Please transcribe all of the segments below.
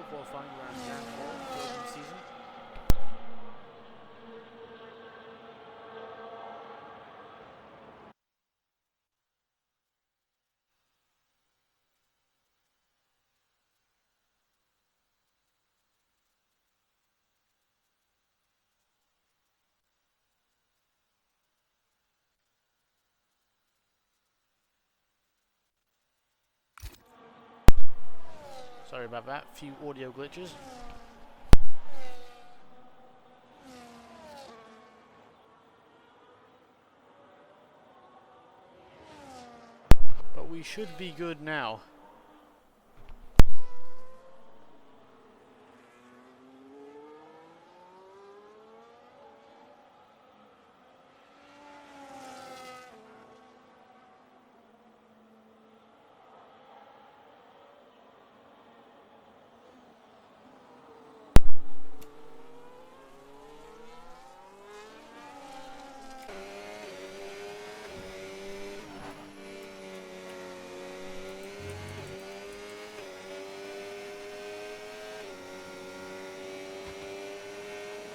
qualifying around round 4 of the season. Sorry about that, few audio glitches. But we should be good now.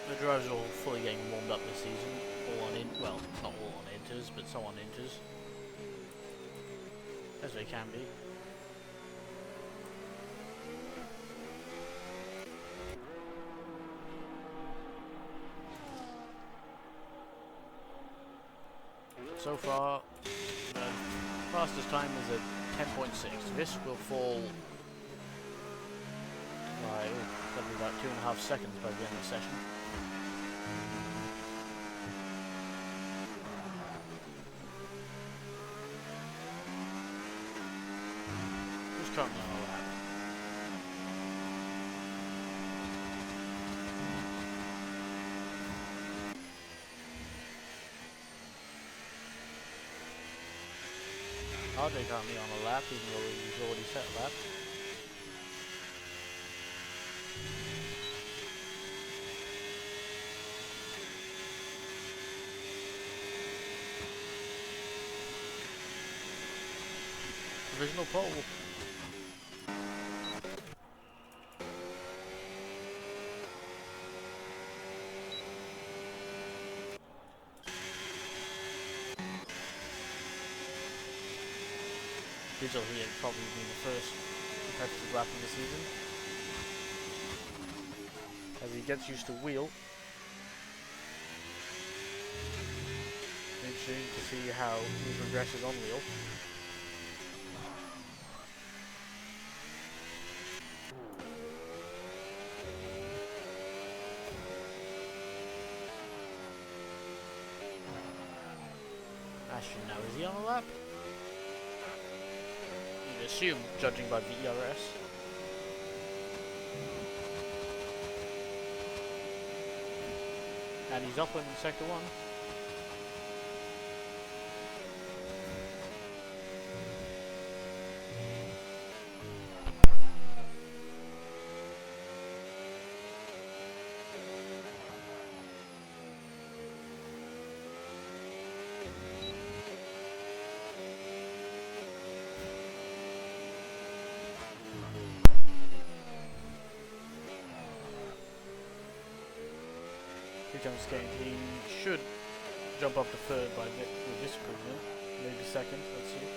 The drivers are all fully getting warmed up this season, all on well, not all on inters, but some on inters. As they can be. So far, the fastest time is at 10.6. This will fall by probably about 2.5 seconds by the end of the session. Who's currently on a lap? RJ currently on a lap, even though he's already set a lap. Provisional pole. Digital here probably being the first competitive lap of the season. As he gets used to wheel. Interesting to see how he progresses on wheel. Ashton now, is he on a lap? You'd assume, judging by the ERS. And he's up in sector 1. Game. He should jump up to third by this improvement, maybe second. Let's see.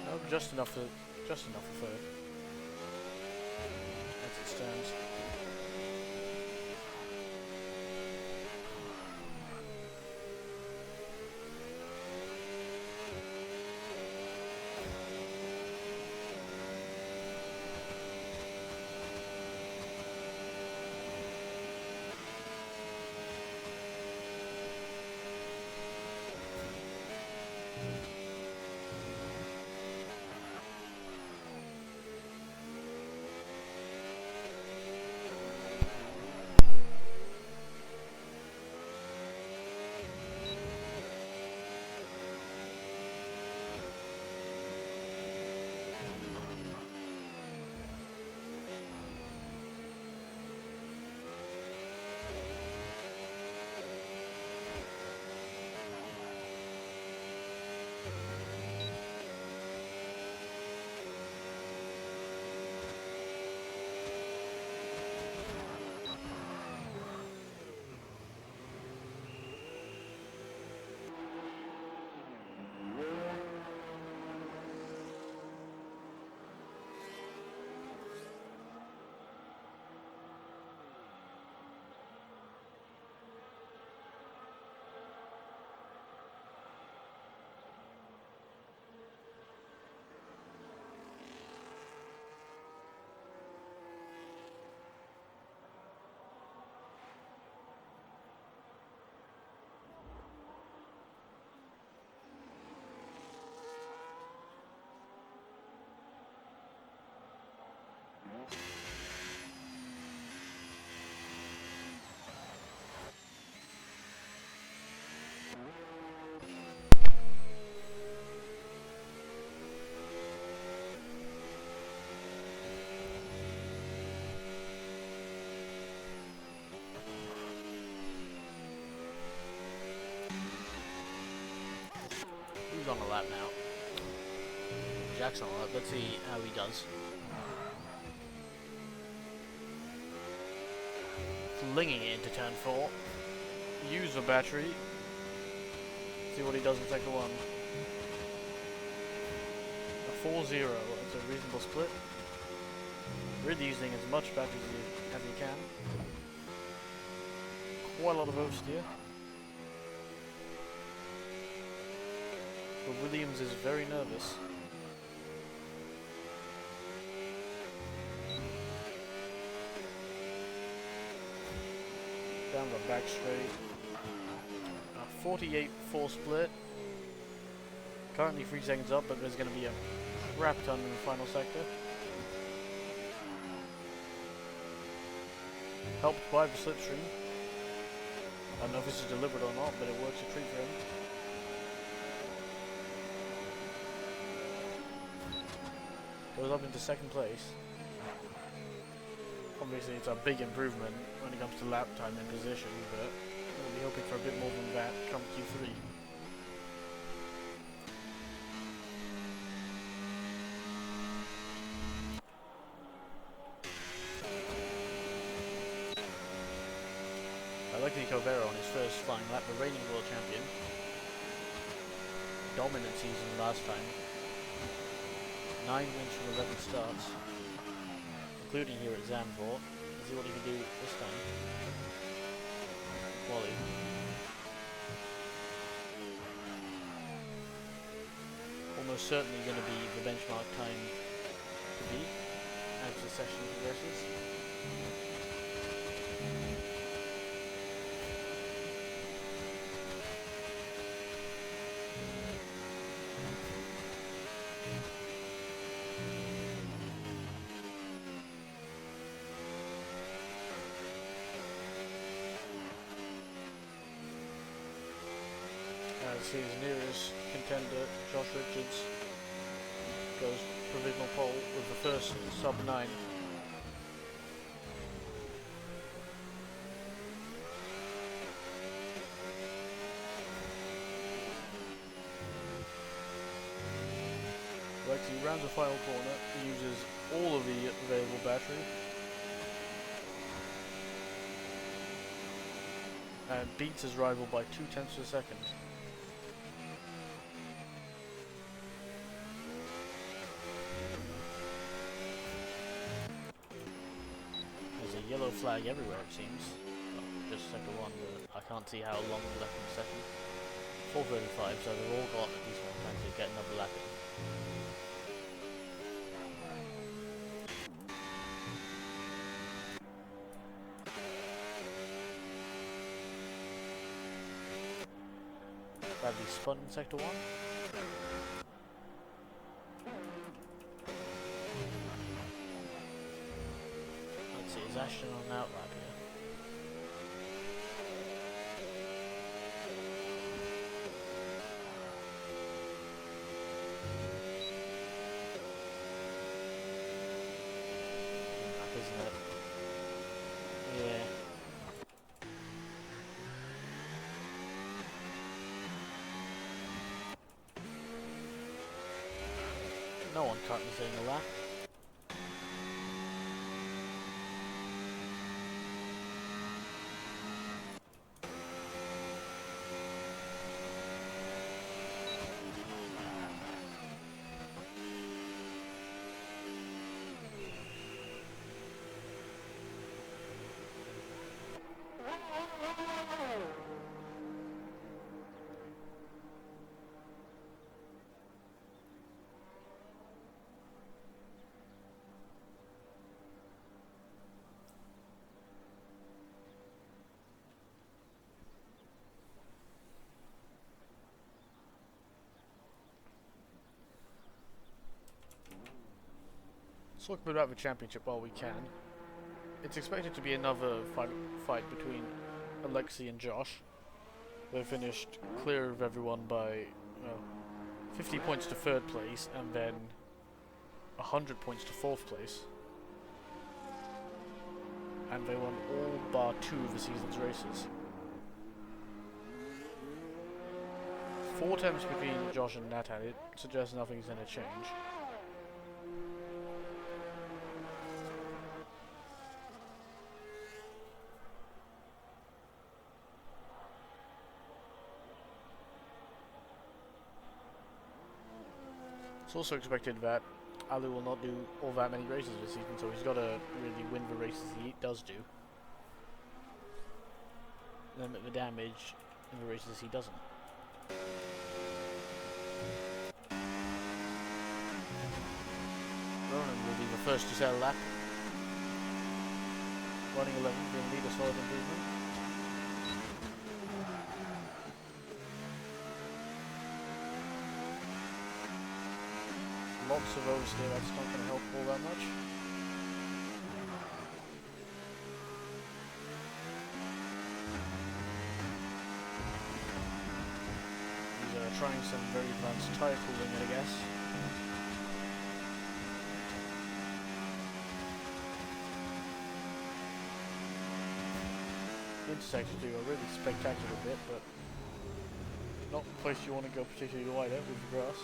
No, just enough for third. As it stands. Who's on a lap now? Jack's on a lap. Let's see how he does. Flinging it into turn 4. Use the battery. See what he does in sector 1. A 4-0. That's a reasonable split. Really using as much battery as he can. Quite a lot of oversteer. But Williams is very nervous. Down the back straight. A 48-4 split. Currently 3 seconds up, but there's going to be a crap ton in the final sector. Helped by the slipstream. I don't know if this is deliberate or not, but it works a treat for him. Goes up into second place. Obviously it's a big improvement when it comes to lap time and position, but we'll be hoping for a bit more than that come Q3. Alexei Covero on his first flying lap, the reigning world champion. Dominant season last time. 9 wins from 11 starts, including here at Zandvoort. Let's see what he can do this time. Quali. Almost certainly going to be the benchmark time to beat as the session progresses. As his nearest contender, Josh Richards, goes provisional pole with the first sub-9. Alexei rounds the final corner, uses all of the available battery, and beats his rival by 0.2 of a second. Yellow flag everywhere it seems. Well, just sector 1, but I can't see how long left in the second. 4:35, so they've all got at least one time to get another lap in. Bradley spun in sector 1. Is Ashton on an outlap here? Isn't it? Yeah. No one currently saying a lap. Let's talk a bit about the championship while we can. It's expected to be another fight between Alexi and Josh. They finished clear of everyone by 50 points to third place and then 100 points to fourth place. And they won all bar 2 of the season's races. 4 attempts between Josh and Nathan. It suggests nothing's going to change. It's also expected that Alu will not do all that many races this season, so he's got to really win the races he does do. Limit the damage in the races he doesn't. Ronan will be the first to set a lap. Running 11 will need a solid improvement. Lots of oversteer, that's not going to help all that much. These are trying some very advanced tyre cooling, I guess. Intersections do a really spectacular bit, but not the place you want to go particularly wide out with the grass.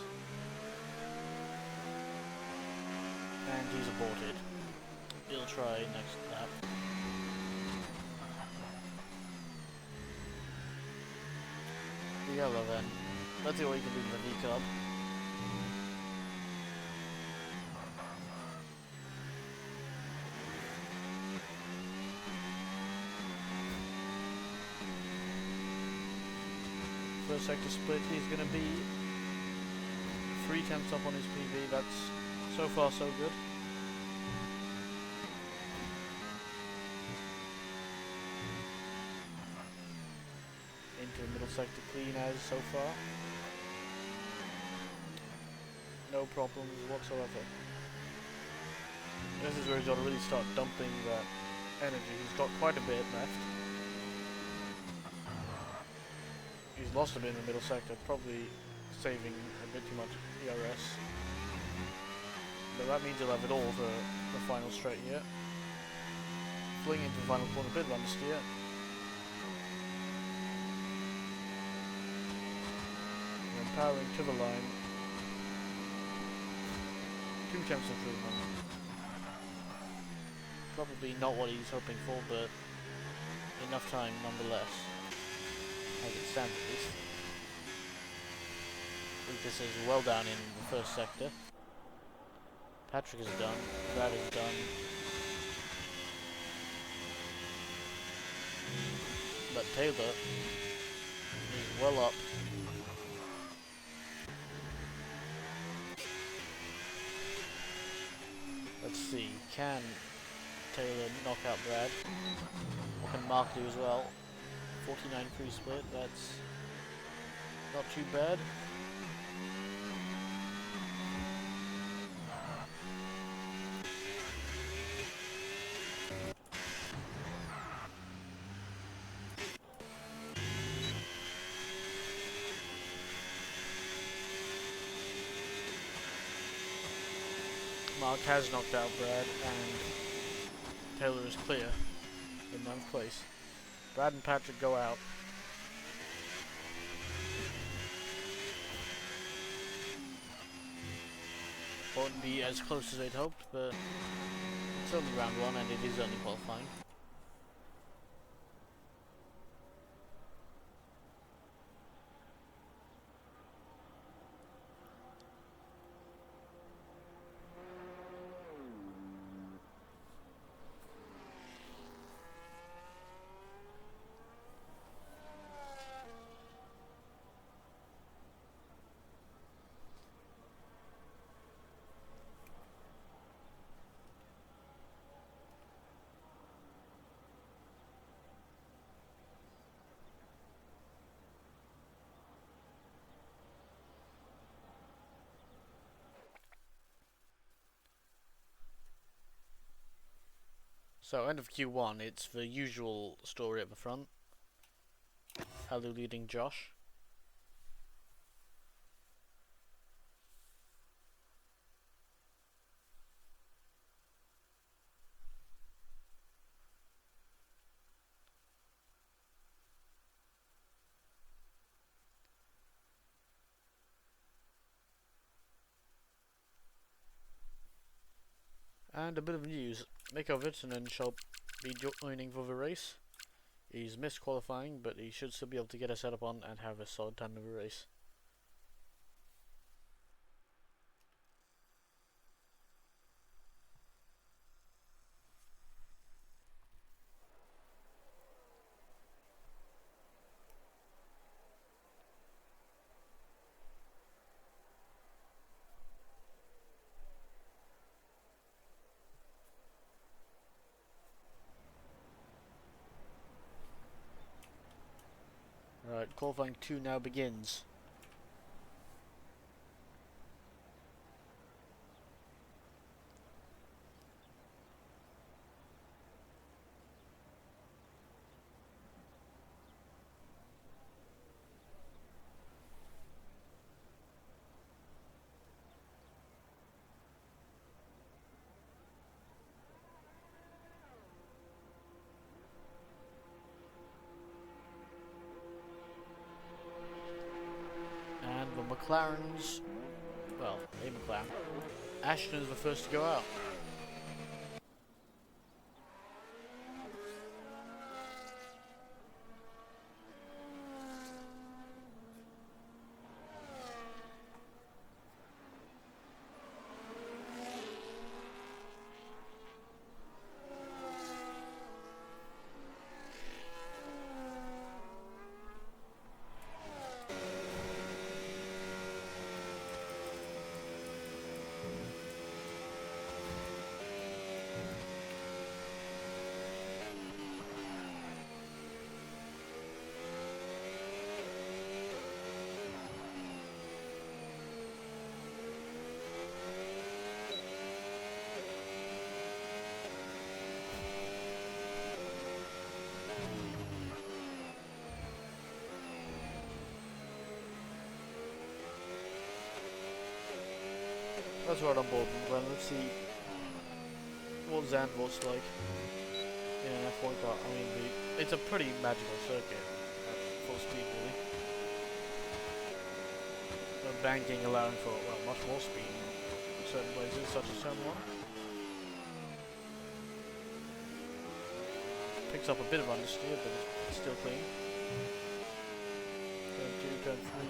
And he's aborted. He'll try next lap. The yellow then. Let's see what he can do with the V-Cub. First sector split, he's going to be 3 tenths up on his PB. That's so far so good. Into the middle sector clean as so far. No problems whatsoever. This is where he's got to really start dumping that energy. He's got quite a bit left. He's lost a bit in the middle sector, probably saving a bit too much ERS. But that means he'll have it all for the final straight here. Fling into the final corner, bit of understeer. And then powering to the line. 2 tenths improvement. Probably not what he's hoping for, but enough time nonetheless. As it stands at least. Lucas is well down in the first sector. Patrick is done. Brad is done. But Taylor is well up. Let's see. Can Taylor knock out Brad? Or can Mark do as well? 49 free split. That's not too bad. Mark has knocked out Brad, and Taylor is clear in 9th place. Brad and Patrick go out. Won't be as close as they'd hoped, but it's only round 1 and it is only qualifying. So, end of Q1, it's the usual story at the front. Halu leading Josh. And a bit of news. Mikko Virtanen shall be joining for the race. He's missed qualifying, but he should still be able to get a setup on and have a solid time in the race. Right, qualifying 2 now begins. And the McLarens, well, a McLaren. Ashton is the first to go out. That's right on board, McLaren. Let's see what Zandvoort's like in an F1 car. I mean, it's a pretty magical circuit at full speed, really. The banking allowing for, well, much more speed in certain places, such as Turn 1. Picks up a bit of understeer, but it's still clean. Turn 2, Turn 3.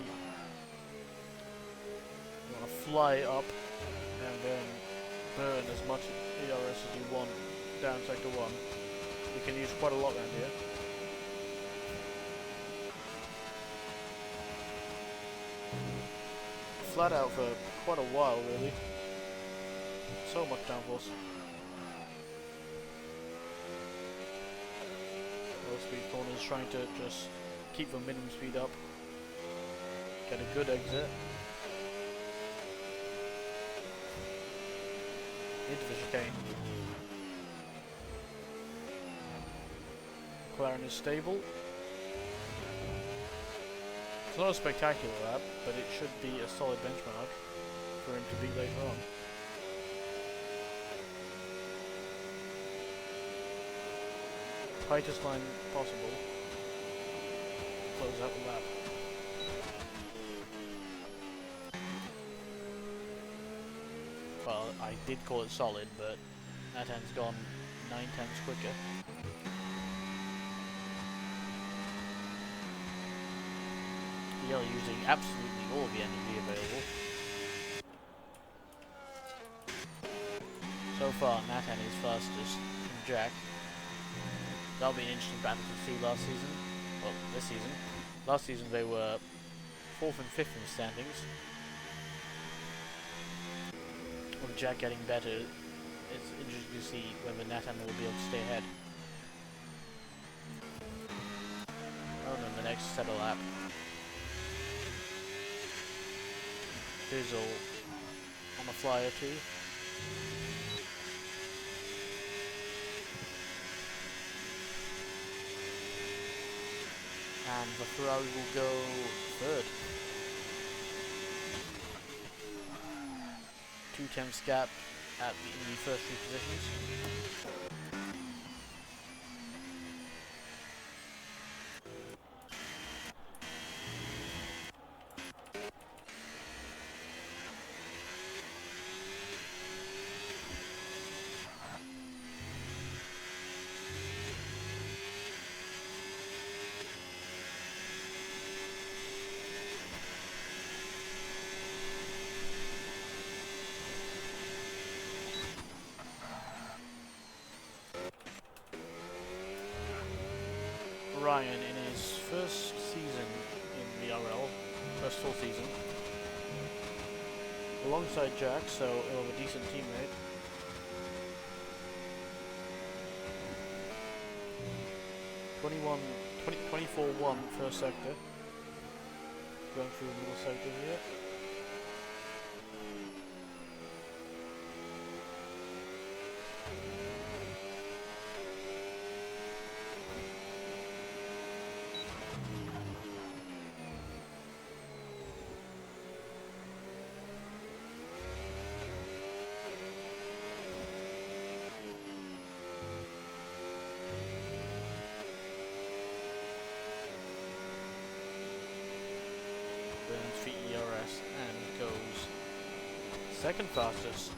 You want to fly up and then burn as much ERS as you want down sector 1. You can use quite a lot around here. Flat out for quite a while, really. So much downforce. Low speed corners, trying to just keep the minimum speed up. Get a good exit. Into the chicane. McLaren is stable. It's not a spectacular lap, but it should be a solid benchmark for him to beat later on. Tightest line possible. Close out the lap. Well, I did call it solid, but Nathan's gone 9 times quicker. Yellow using absolutely all of the energy available. So far, Nathan is fastest from Jack. That'll be an interesting battle to see last season. Well, this season. Last season they were 4th and 5th in the standings. With Jack getting better, it's interesting to see whether Nathan will be able to stay ahead. Oh no, the next set of lap. Dizzle on a flyer too. and the Ferrari will go third. 2 tenths gap at the first 3 positions. Ryan in his first season in the RL, first full season, alongside Jack, so he'll have a decent teammate. '21, 24-1 first sector, going through the middle sector here. Burns for ERS and goes second fastest.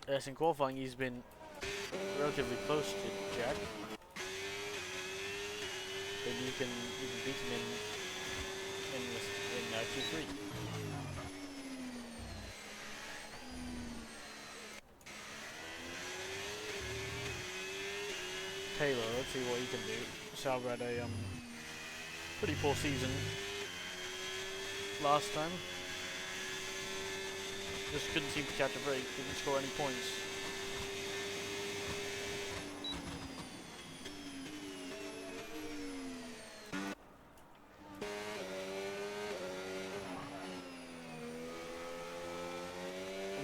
Yes, in qualifying he's been relatively close to Jack, but you can beat him in Q3. Taylor, let's see what he can do. Sal had a pretty poor season last time. Just couldn't seem to catch a break, didn't score any points.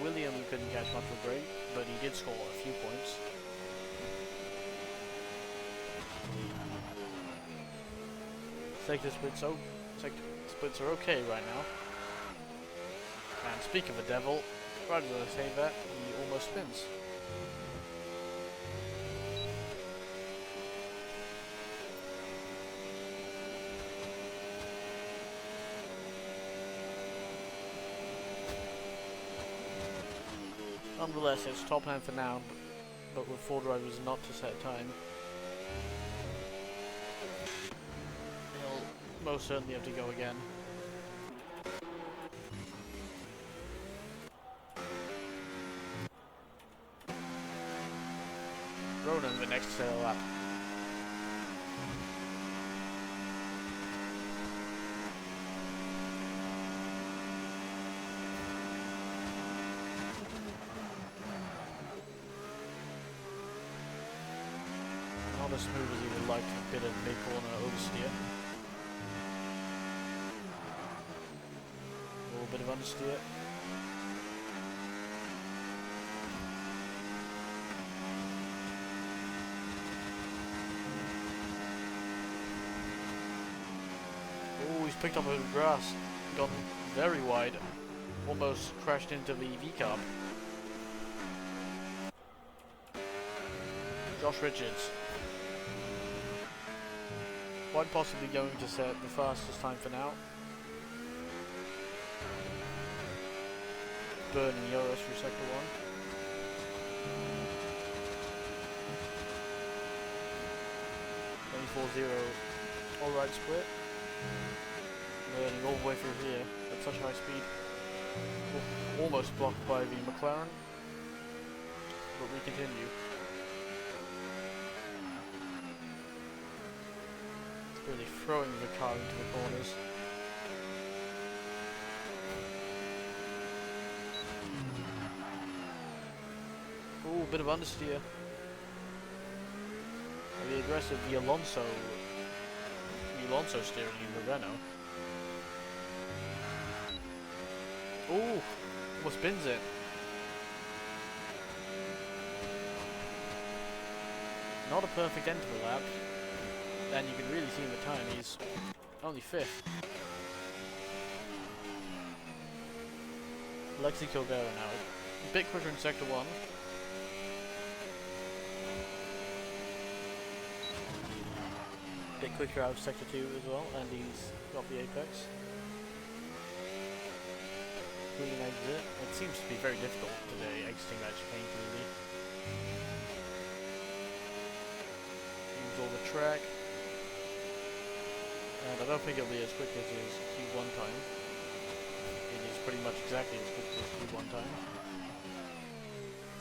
William couldn't catch much of a break, but he did score a few points. Sector splits are okay right now. And speak of the devil, right as I say that, he almost spins. Nonetheless, it's top hand for now, but with 4 drivers not to set time, he'll most certainly have to go again. Ronan the next lap. Not as smooth as he would like, a bit of mid-corner oversteer. A little bit of understeer. Oh, he's picked up a grass, gone very wide, almost crashed into the V-carb. Josh Richards, quite possibly going to set the fastest time for now. Burning Yoros through sector 1. Alright split. Burning all the way through here at such high speed. Almost blocked by the McLaren. But we continue. Really throwing the car into the corners. Ooh, bit of understeer. The aggressive, the Alonso steering in the Renault. Ooh, almost spins it. Not a perfect end to the lap. And you can really see in the time he's only 5th. Lexi Kildare now, a bit quicker in Sector 1. Bit quicker out of Sector 2 as well, and he's got the apex. Clean exit. It seems to be very difficult today, exiting that chicane cleanly. Use all the track. And I don't think it'll be as quick as his Q1 time. It is pretty much exactly as quick as his Q1 time.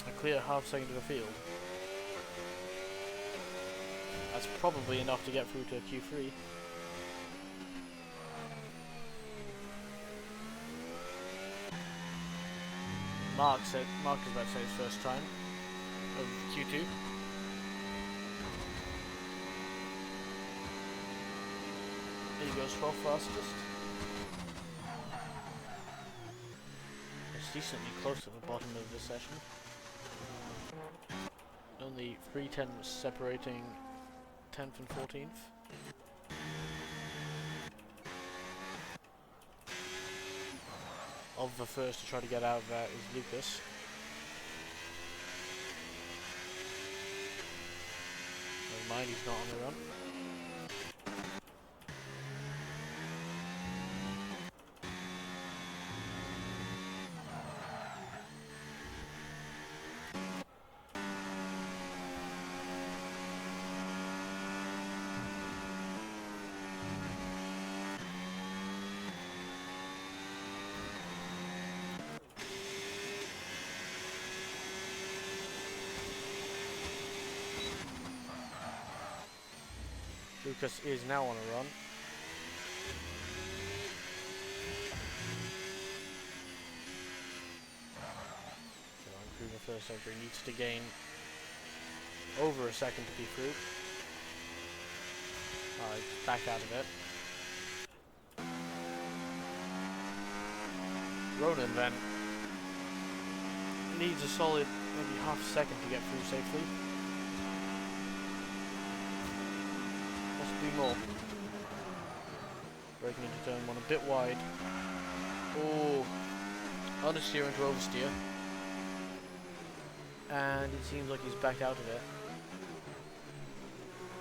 A clear half second to the field. That's probably enough to get through to a Q3. Mark is about to say his first time of Q2. He goes 12th fastest. It's decently close to the bottom of this session. Only 3 tenths separating 10th and 14th. Of the first to try to get out of that is Lucas. Never mind, he's not on the run. Lucas is now on a run. So improving the first sector, he needs to gain over a second to be through. He's back out of it. Ronan then needs a solid maybe half a second to get through safely. Possibly more. Breaking into turn 1 a bit wide. Oh, understeer into oversteer. And it seems like he's back out of it.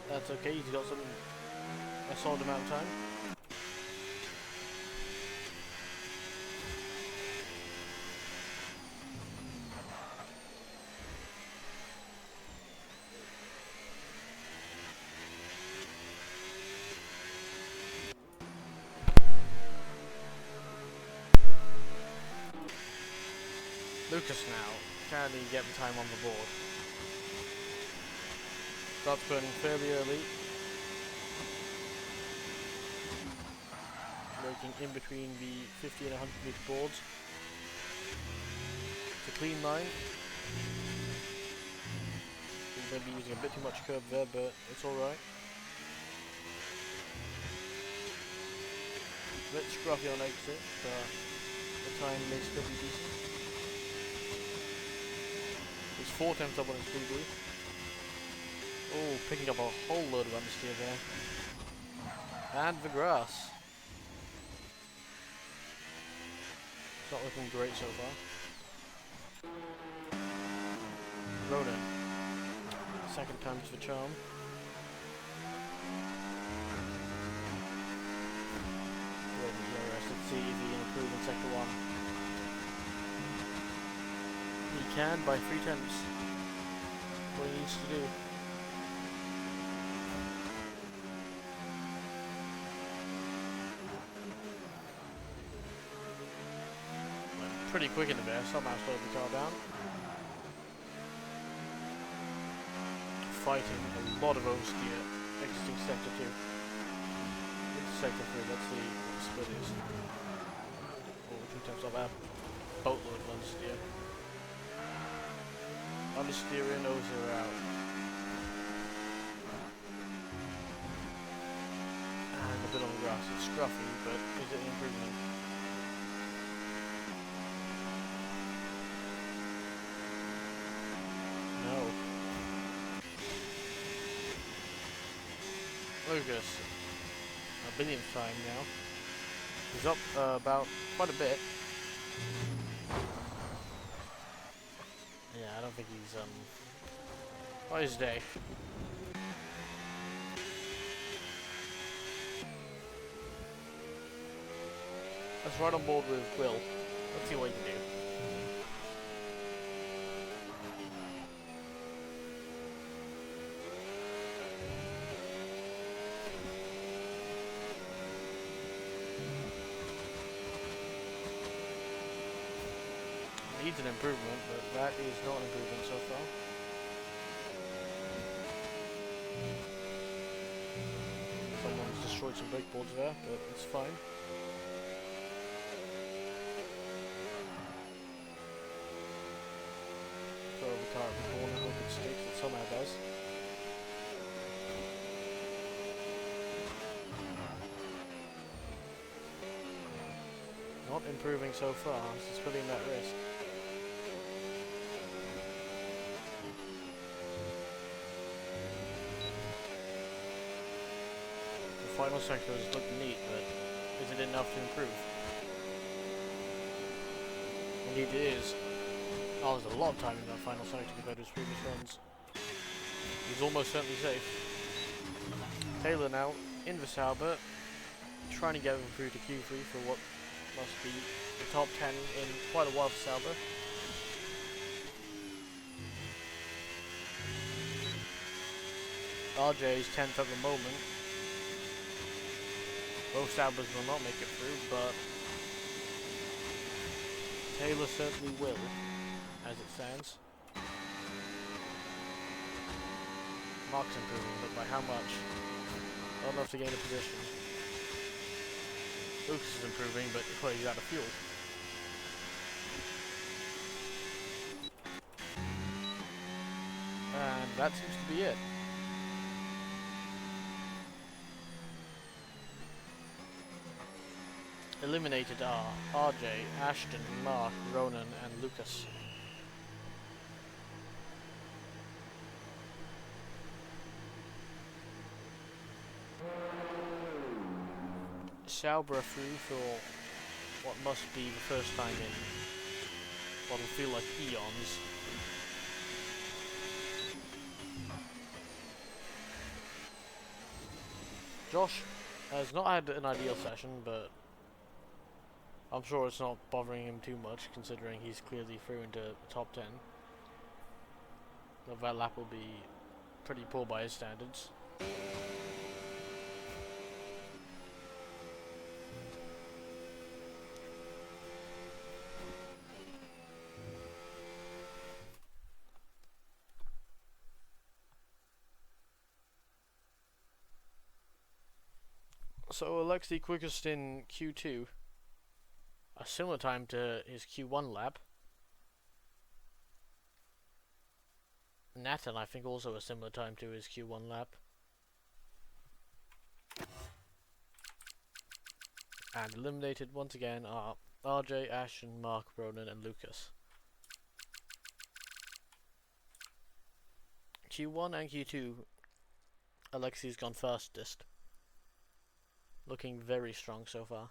That's okay, he's got a solid amount of time. Lucas now, can he get the time on the board? Starts burning fairly early. Lurking in between the 50 and 100 meter boards. It's a clean line. He's maybe using a bit too much curb there, but it's alright. A bit scruffy on exit, but the time may still be decent. He's 4 tenths up on his BB. Oh, picking up a whole load of understeer there. And the grass. It's not looking great so far. Ronan. Second time's the charm. Let's see if he can improve in sector 1. He can by 3 tenths. What he needs to do. Went pretty quick in the there, somehow slowed the car down. Fighting a lot of oversteer, exiting sector 2. Into sector 3, let's see what the split is. Oh, 2 tenths up there. Boatload of understeer. Understeer in, oversteer out. And a bit on the grass. It's scruffy, but is it an improvement? No. Lucas, a billionth time now. He's up about quite a bit. Yeah, I don't think he's on his day. Let's ride on board with Will. Let's see what he can do. Needs an improvement, but that is not an improvement so far. Someone's destroyed some brake boards there, but it's fine. Throw the car at the corner, hope it sticks, it somehow does. Not improving so far, this is putting that risk. The final sectors look neat, but is it enough to improve? Indeed it is. Oh, there's a lot of time in that final sector compared to his previous runs. He's almost certainly safe. Taylor now in the Sauber, trying to get him through to Q3 for what must be the top 10 in quite a while for Sauber. RJ is 10th at the moment. Both Saubers will not make it through, but Taylor certainly will, as it stands. Mark's improving, but by how much? Not enough to gain a position. Lucas is improving, but well, he's out of fuel. And that seems to be it. Eliminated are RJ, Ashton, Mark, Ronan, and Lucas. Sauber through for what must be the first time in what will feel like eons. Josh has not had an ideal session, but I'm sure it's not bothering him too much, considering he's clearly through into the top 10. That lap will be pretty poor by his standards. So Alexei quickest in Q2. A similar time to his Q1 lap. Nathan, I think, also a similar time to his Q1 lap. And eliminated once again are RJ, Ashton, Mark, Ronan, and Lucas. Q1 and Q2, Alexei's gone fastest. Looking very strong so far.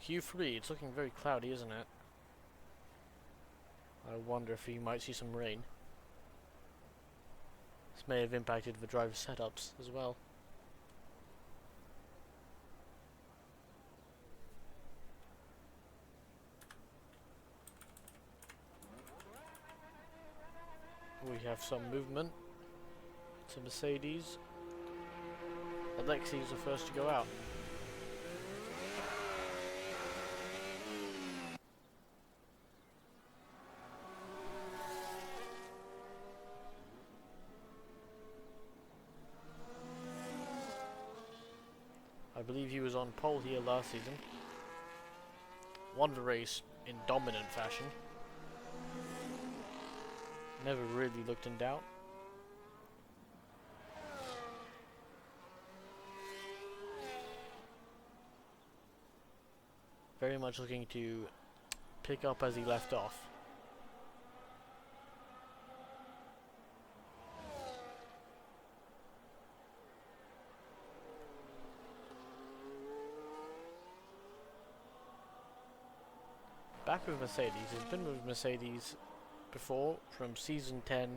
Q3, it's looking very cloudy, isn't it? I wonder if you might see some rain. This may have impacted the driver setups as well. We have some movement. It's a Mercedes. Alexei's the first to go out. I believe he was on pole here last season. Won the race in dominant fashion. Never really looked in doubt. very much looking to pick up as he left off. Back with Mercedes. He's been with Mercedes before, from season 10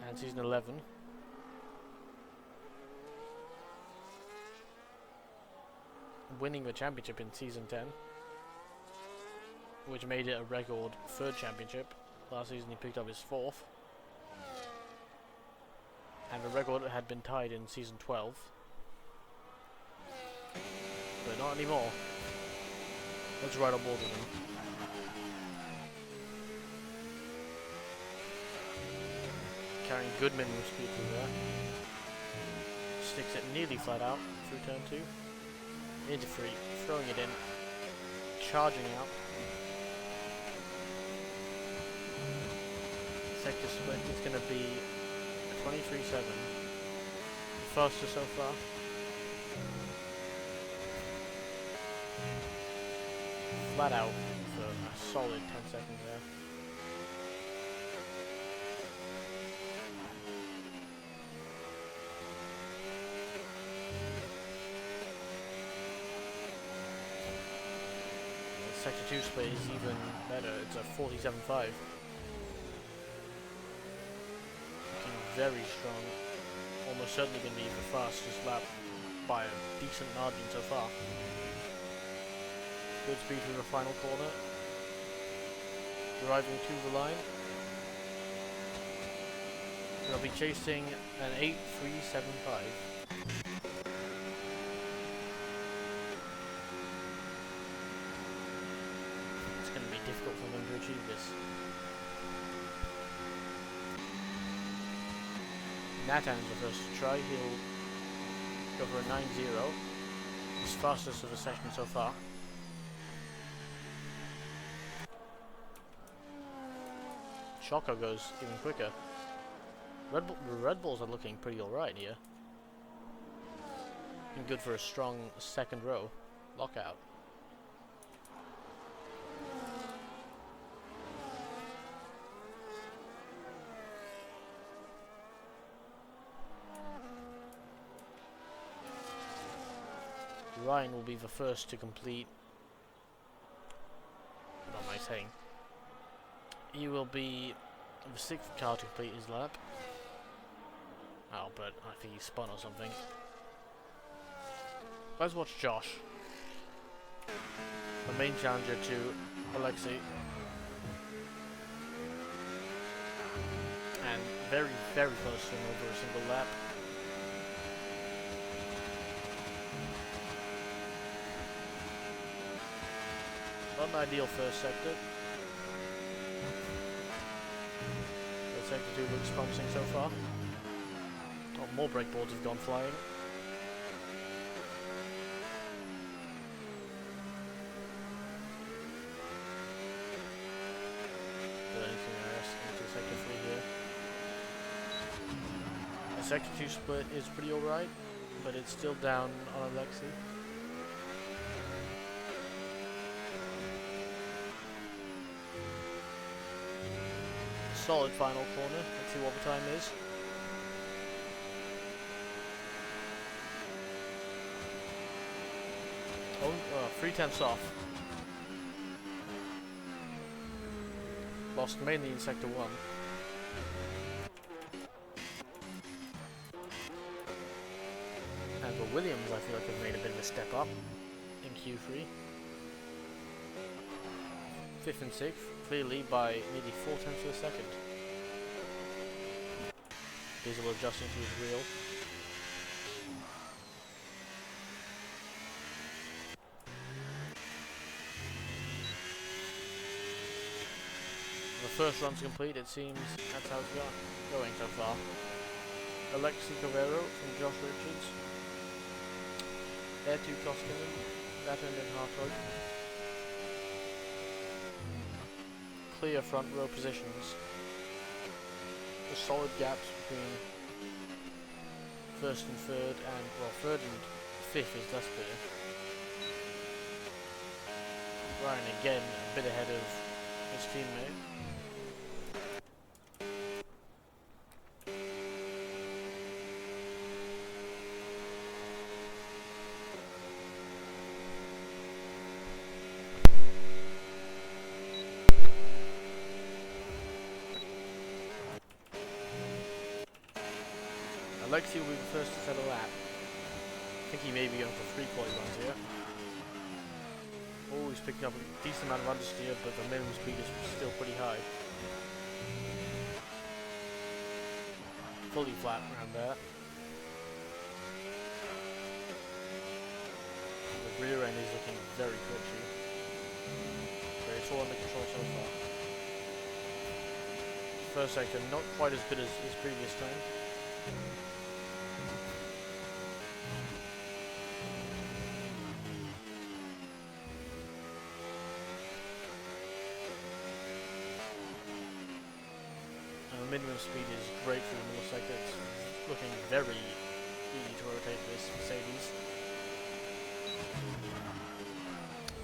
and season 11. Winning the championship in season 10, which made it a record third championship. Last season he picked up his fourth, and the record had been tied in season 12, but not anymore. Let's ride on board with him. Carrying good minimum speed through there. Sticks it nearly flat out through turn 2. Into 3, throwing it in, charging out. Sector split is going to be 23.7. Faster so far. Flat out for a solid 10 seconds there. Sector 2 split is even better, it's a 47.5. Looking very strong. Almost certainly going to be the fastest lap by a decent margin so far. Good speed through the final corner. Driving to the line. They'll be chasing an 8.375. It's going to be difficult for them to achieve this. Natan's the first to try. He'll go for a 9.0. His fastest of the session so far. Choco goes even quicker. The Red Bulls are looking pretty alright here. And good for a strong second row lockout. Ryan will be the first to complete. What am I saying? He will be the 6th car to complete his lap. Oh, but I think he spun or something. Let's watch Josh, the main challenger to Alexei. And very, very close to him over a single lap. Not an ideal first sector. But sector 2 looks promising so far. Oh, more breakboards have gone flying. But anything else into sector 3 here. The sector 2 split is pretty alright, but it's still down on Alexei. Solid final corner. Let's see what the time is. Oh, 3/10 off. Lost mainly in sector 1. And for Williams, I feel like they've made a bit of a step up in Q3. 5th and 6th, clearly by nearly 4/10 of a second. Diesel adjusting to his wheel. The first run's complete, it seems that's how it's going so far. Alexei Cavero from Josh Richards. Air 2 Koskinen, that end in Hartog. Clear front row positions. The solid gaps between first and third, and well, third and fifth is less clear. Ryan again a bit ahead of his teammate. Alexi will be the first to set a lap. I think he may be going for 3 quali runs here. Oh, he's picking up a decent amount of understeer, but the minimum speed is still pretty high. Fully flat around there. The rear end is looking very twitchy. But it's all under control so far. First sector, not quite as good as his previous time. Minimum speed is great for the middle sector. It's looking very easy to rotate this Mercedes.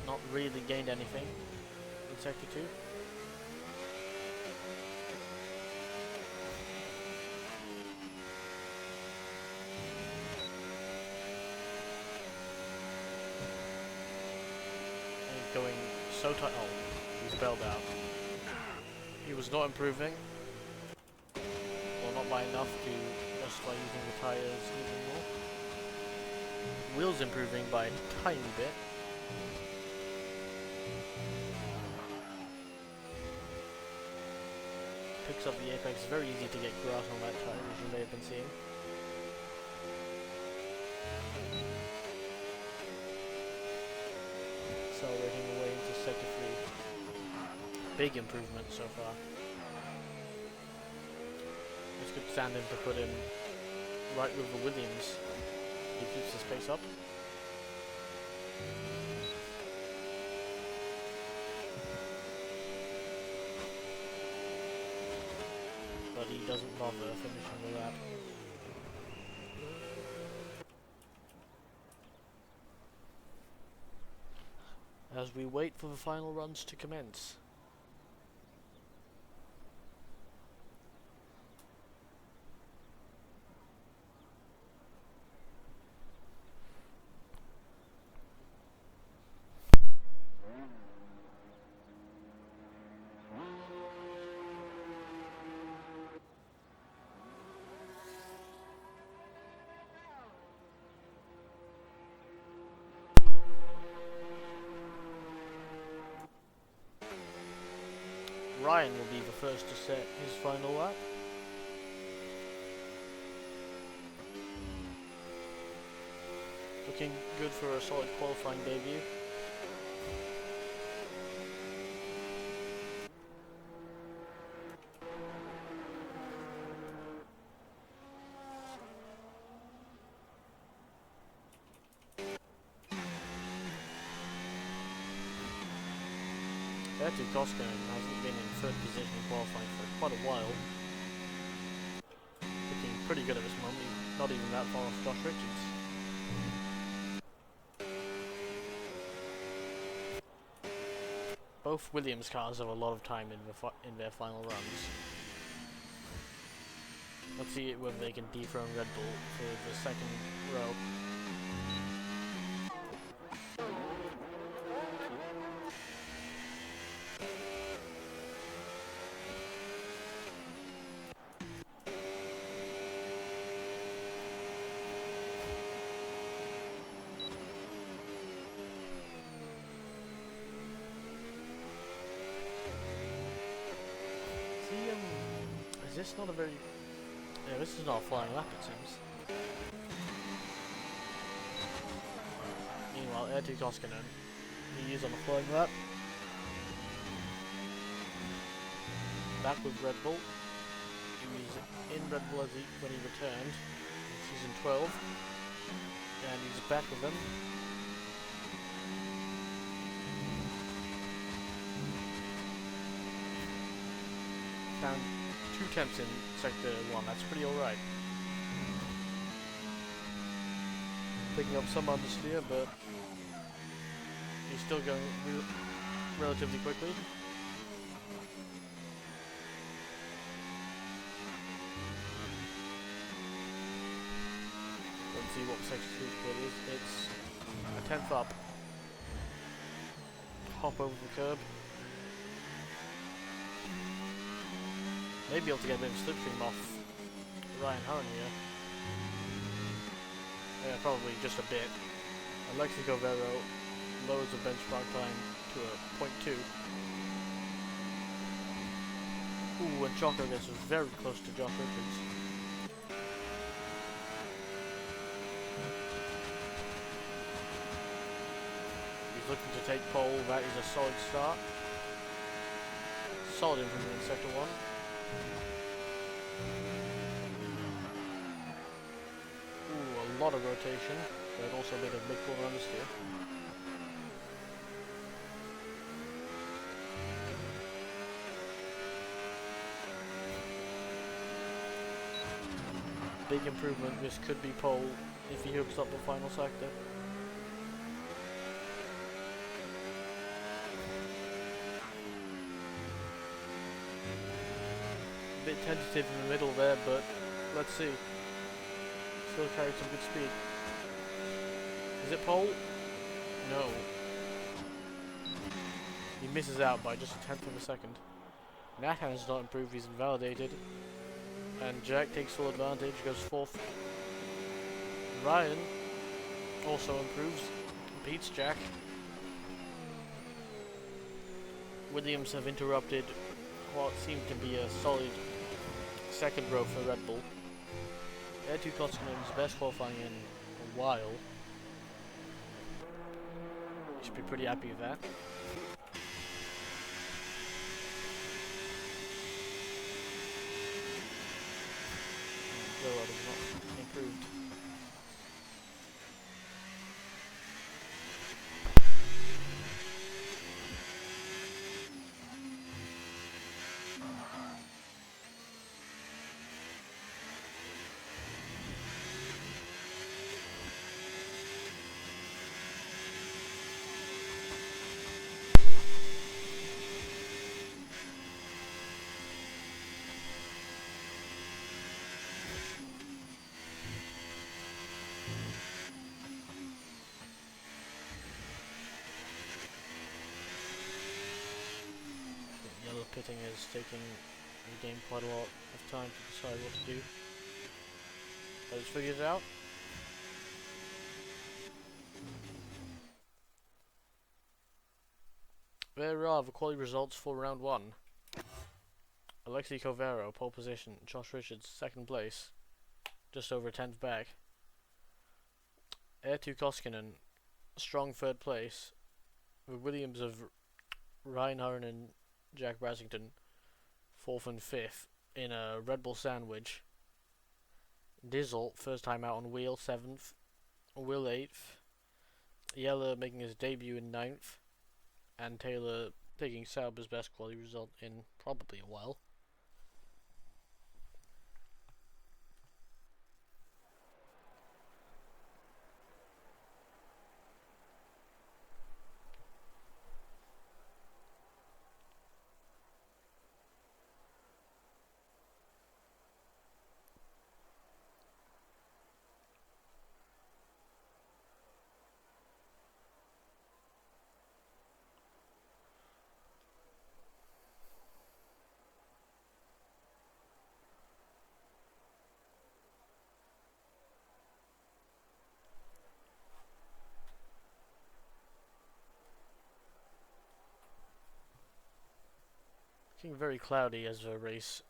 Not really gained anything in sector 2. And going so tight. Oh, he's bailed out. He was not improving. Not by enough to justify using the tyres even more. Wheels improving by a tiny bit. Picks up the apex, very easy to get grass on that tyre, as you may have been seeing. Accelerating away into sector 3. Big improvement so far. It's good standing to put him right with the Williams. He keeps his pace up. But he doesn't bother finishing the lap. As we wait for the final runs to commence. Ryan will be the first to set his final lap. Looking good for a solid qualifying debut. Ertug Koskinen hasn't been in third position in qualifying for quite a while. Looking pretty good at this moment, he's not even that far off Josh Richards. Both Williams cars have a lot of time in their final runs. Let's see whether they can dethrone Red Bull for the second row. Is this not a very... Yeah, this is not a flying lap, it seems. Meanwhile, Ertug Koskinen, he is on a flying lap. Back with Red Bull. He was in Red Bull when he returned in season 12. And he's back with them. Found 2 temps in sector 1, that's pretty alright. Picking up some understeer, but he's still going relatively quickly. Let's see what section sweet spot is. It's a tenth up. Hop over the curb. Maybe able to get a bit of slipstream off Ryan Hurren here. Yeah, probably just a bit. Alexi Govero lowers the benchmark time to a .2. Ooh, and Choco gets very close to Josh Richards. He's looking to take pole. That is a solid start. Solid improvement in sector 1. Ooh, a lot of rotation, but also a bit of mid-corner understeer. Big improvement. This could be pole if he hooks up the final sector. A bit tentative in the middle there, but let's see. Still carried some good speed. Is it pole? No. He misses out by just a tenth of a second. Nathan has not improved, he's invalidated. And Jack takes full advantage, goes 4th. Ryan also improves, beats Jack. Williams have interrupted what seemed to be a solid second row for Red Bull. Eetu Koskinen's best qualifying in a while. Should be pretty happy with that. Though has not improved. Pitting is taking the game quite a lot of time to decide what to do. But it's figured it out. There are the quality results for round 1. Alexi Covero, pole position. Josh Richards, 2nd place. Just over a 10th back. Eetu Koskinen, strong 3rd place. The Williams of Ryan Hurren and Jack Brasington, 4th and 5th in a Red Bull sandwich. Dizzle, first time out on wheel, 7th. Will, 8th. Yeller making his debut in 9th. And Taylor taking Sauber's best quality result in probably a while. Looking very cloudy as a race.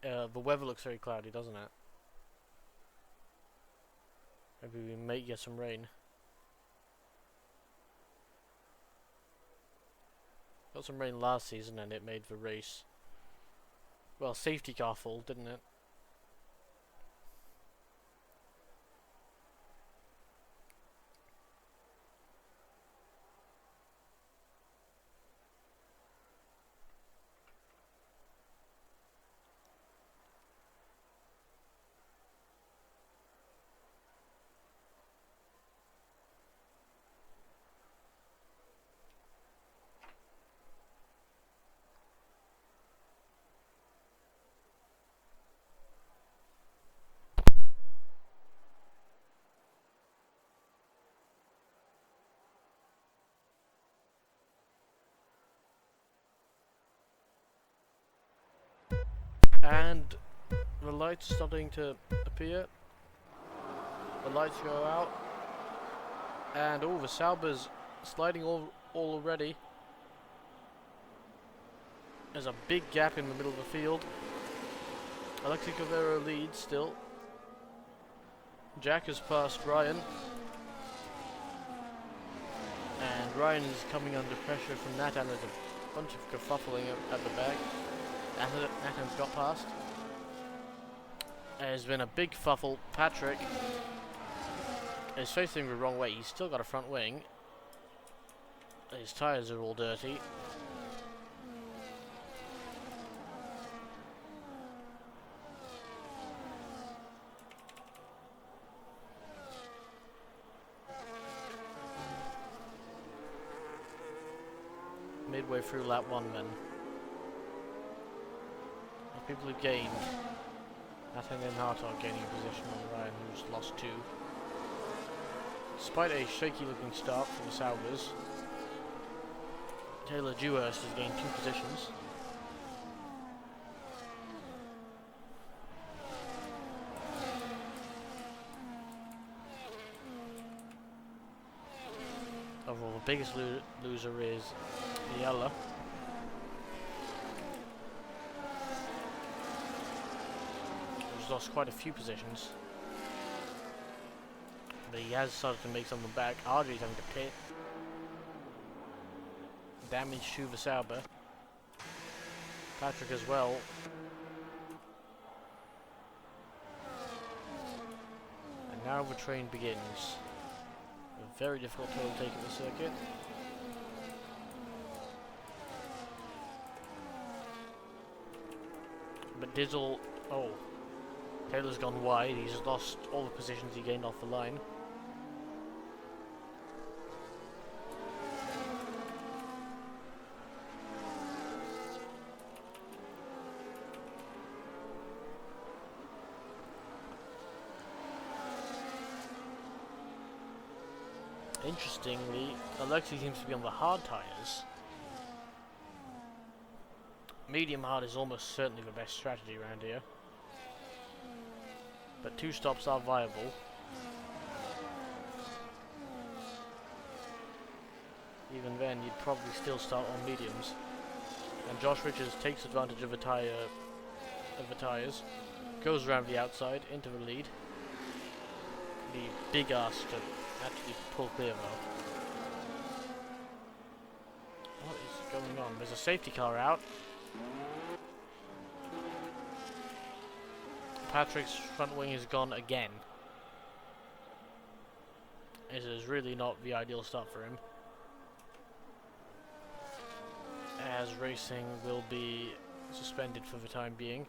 The weather looks very cloudy, doesn't it? Maybe we may get some rain. Got some rain last season and it made the race, well, safety car full, didn't it? And the lights starting to appear. The lights go out. And oh, the Sauber's sliding all already. There's a big gap in the middle of the field. Alexi Cavero leads still. Jack has passed Ryan. And Ryan is coming under pressure from Nathan. There's a bunch of kerfuffling at the back. Nathan's got past. There's been a big fuffle. Patrick is facing the wrong way. He's still got a front wing. His tyres are all dirty. Midway through lap 1 then. The people who gained. Nathan and Hartog gaining a position on Ryan, who's lost 2. Despite a shaky looking start for the Saubers, Taylor Dewhurst has gained 2 positions. Overall, the biggest loser is Yalla. Who's lost quite a few positions. But he has started to make someone back. Ardry's having to pit. Damage to the Sauber. Patrick as well. And now the train begins. A very difficult to overtake at the circuit. But Dizzle, oh, Taylor's gone wide. He's lost all the positions he gained off the line. Interestingly, Alexi seems to be on the hard tyres. Medium hard is almost certainly the best strategy around here. But 2 stops are viable. Even then, you'd probably still start on mediums. And Josh Richards takes advantage of the tyres, goes around the outside into the lead. The big ass to actually pull clear though. What is going on? There's a safety car out. Patrick's front wing is gone again. It is really not the ideal start for him. As racing will be suspended for the time being.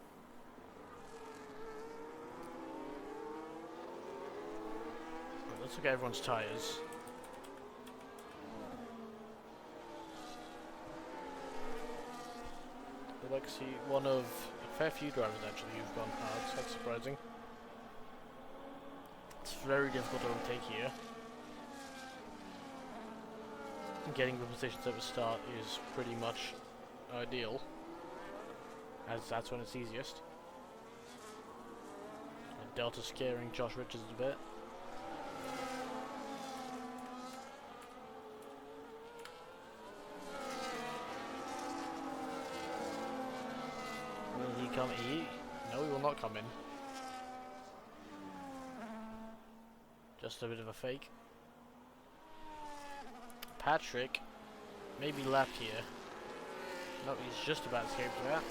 Let's look at everyone's tyres. Alexi, one of a fair few drivers actually who've gone hard, so that's surprising. It's very difficult to overtake here. Getting the positions at the start is pretty much ideal, as that's when it's easiest. And Delta scaring Josh Richards a bit. Will he come in? No, he will not come in. Just a bit of a fake. Patrick may be left here. No, he's just about escaped that.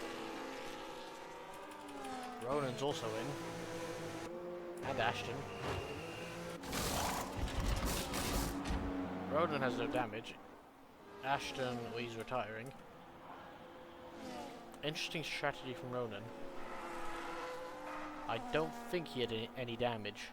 Ronan's also in. And Ashton. Ronan has no damage. Ashton, well, he's retiring. Interesting strategy from Ronan. I don't think he had any damage.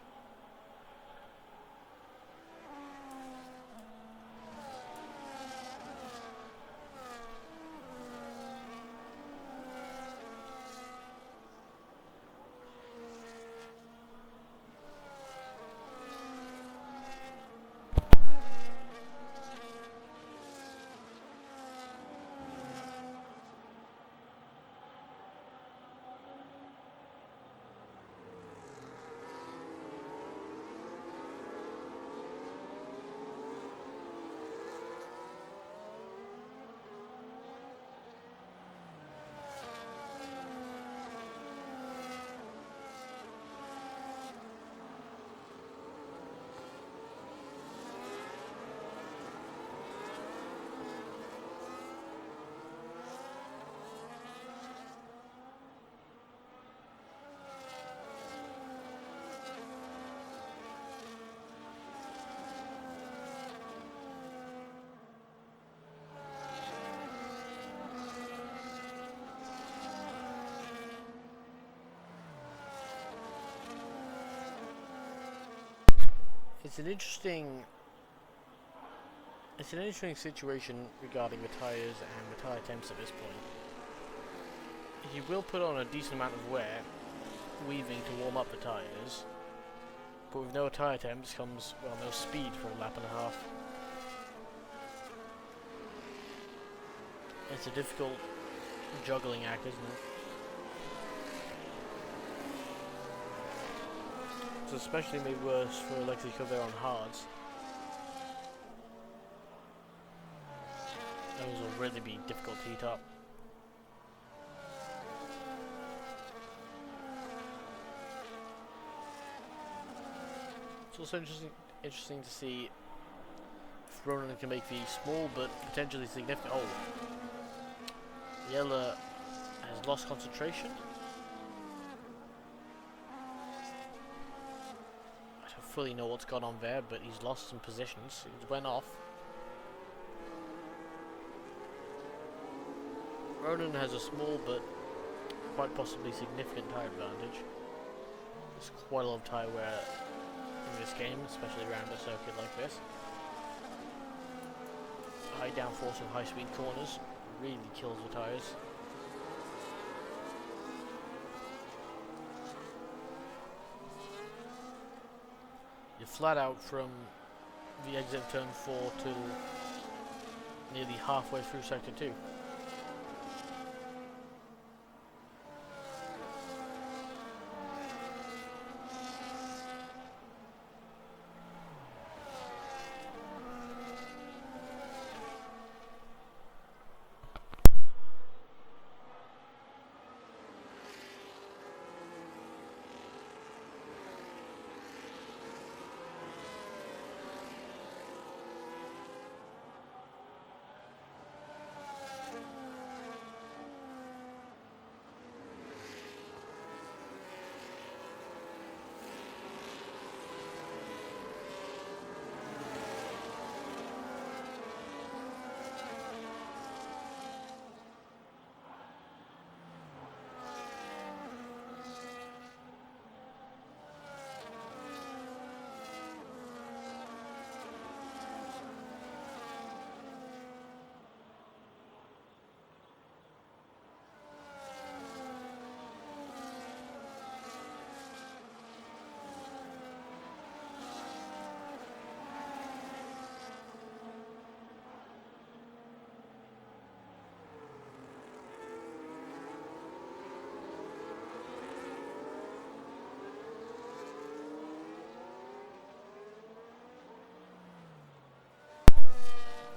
it's an interesting situation regarding the tyres and the tyre temps at this point. He will put on a decent amount of wear, weaving to warm up the tyres, but with no tyre temps comes, well, no speed for a lap and a half. It's a difficult juggling act, isn't it? It's especially made worse for Alexis Cover on hards. Those will really be difficult to heat up. It's also interesting to see if Ronan can make the small but potentially significant. Oh, Yella has lost concentration. I don't fully know what's gone on there, but he's lost some positions. He went off. Ronan has a small but quite possibly significant tyre advantage. There's quite a lot of tyre wear in this game, especially around a circuit like this. High downforce of high speed corners really kills the tyres. You're flat out from the exit of turn 4 till nearly halfway through sector 2.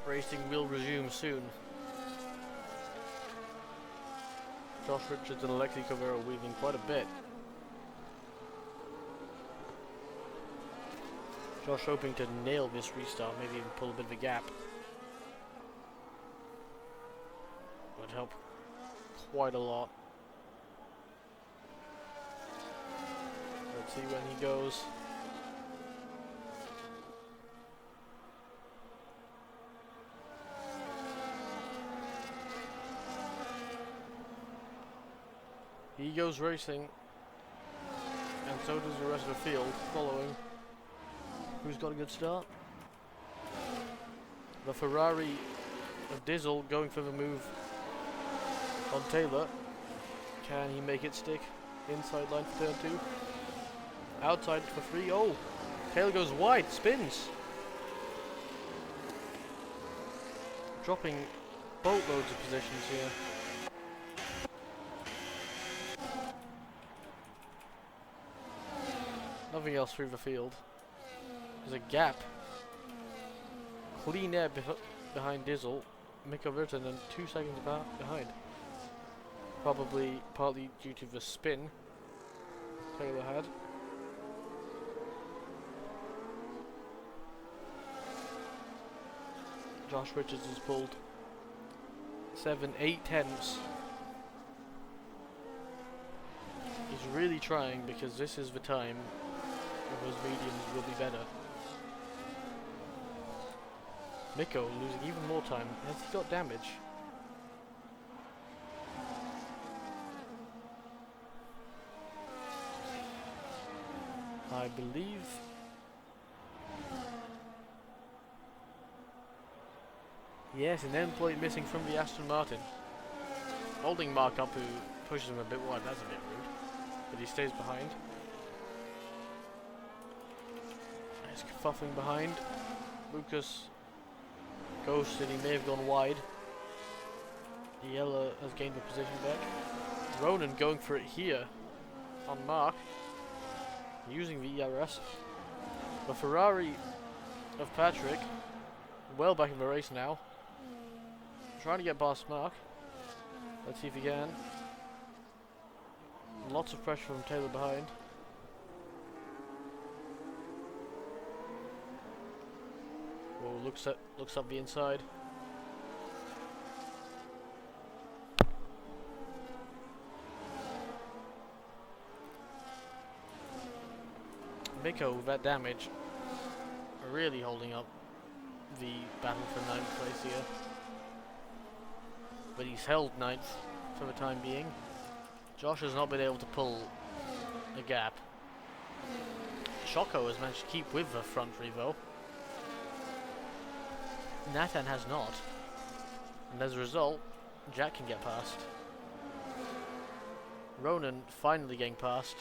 Racing will resume soon. Josh Richards and Alexis Cover are weaving quite a bit. Josh hoping to nail this restart, maybe even pull a bit of a gap. Would help quite a lot. Let's see when he goes. He goes racing, and so does the rest of the field following. Who's got a good start? The Ferrari of Dizzle going for the move on Taylor. Can he make it stick? Inside line for turn 2. Outside for 3. Oh! Taylor goes wide, spins. Dropping boatloads of positions here. Nothing else through the field. There's a gap. Clean air behind Dizzle. Mikko Virtanen 2 seconds behind. Probably partly due to the spin Taylor had. Josh Richards has pulled 7-8 tenths. He's really trying because this is the time when those mediums will be better. Mikko losing even more time. Has he got damage? I believe Yes, an end plate missing from the Aston Martin. Holding Mark up, who pushes him a bit wide. That's a bit rude. But he stays behind. He's fuffing behind. Lucas ghosted. He may have gone wide. The yellow has gained the position back. Ronan going for it here on Mark, using the ERS. The Ferrari of Patrick, well back in the race now. Trying to get past Mark. Let's see if he can. Lots of pressure from Taylor behind. Whoa, looks up the inside. Miko with that damage really holding up the battle for 9th place here. But he's held 9th for the time being. Josh has not been able to pull a gap. Choco has managed to keep with the front three though. Nathan has not. And as a result, Jack can get past. Ronan finally getting past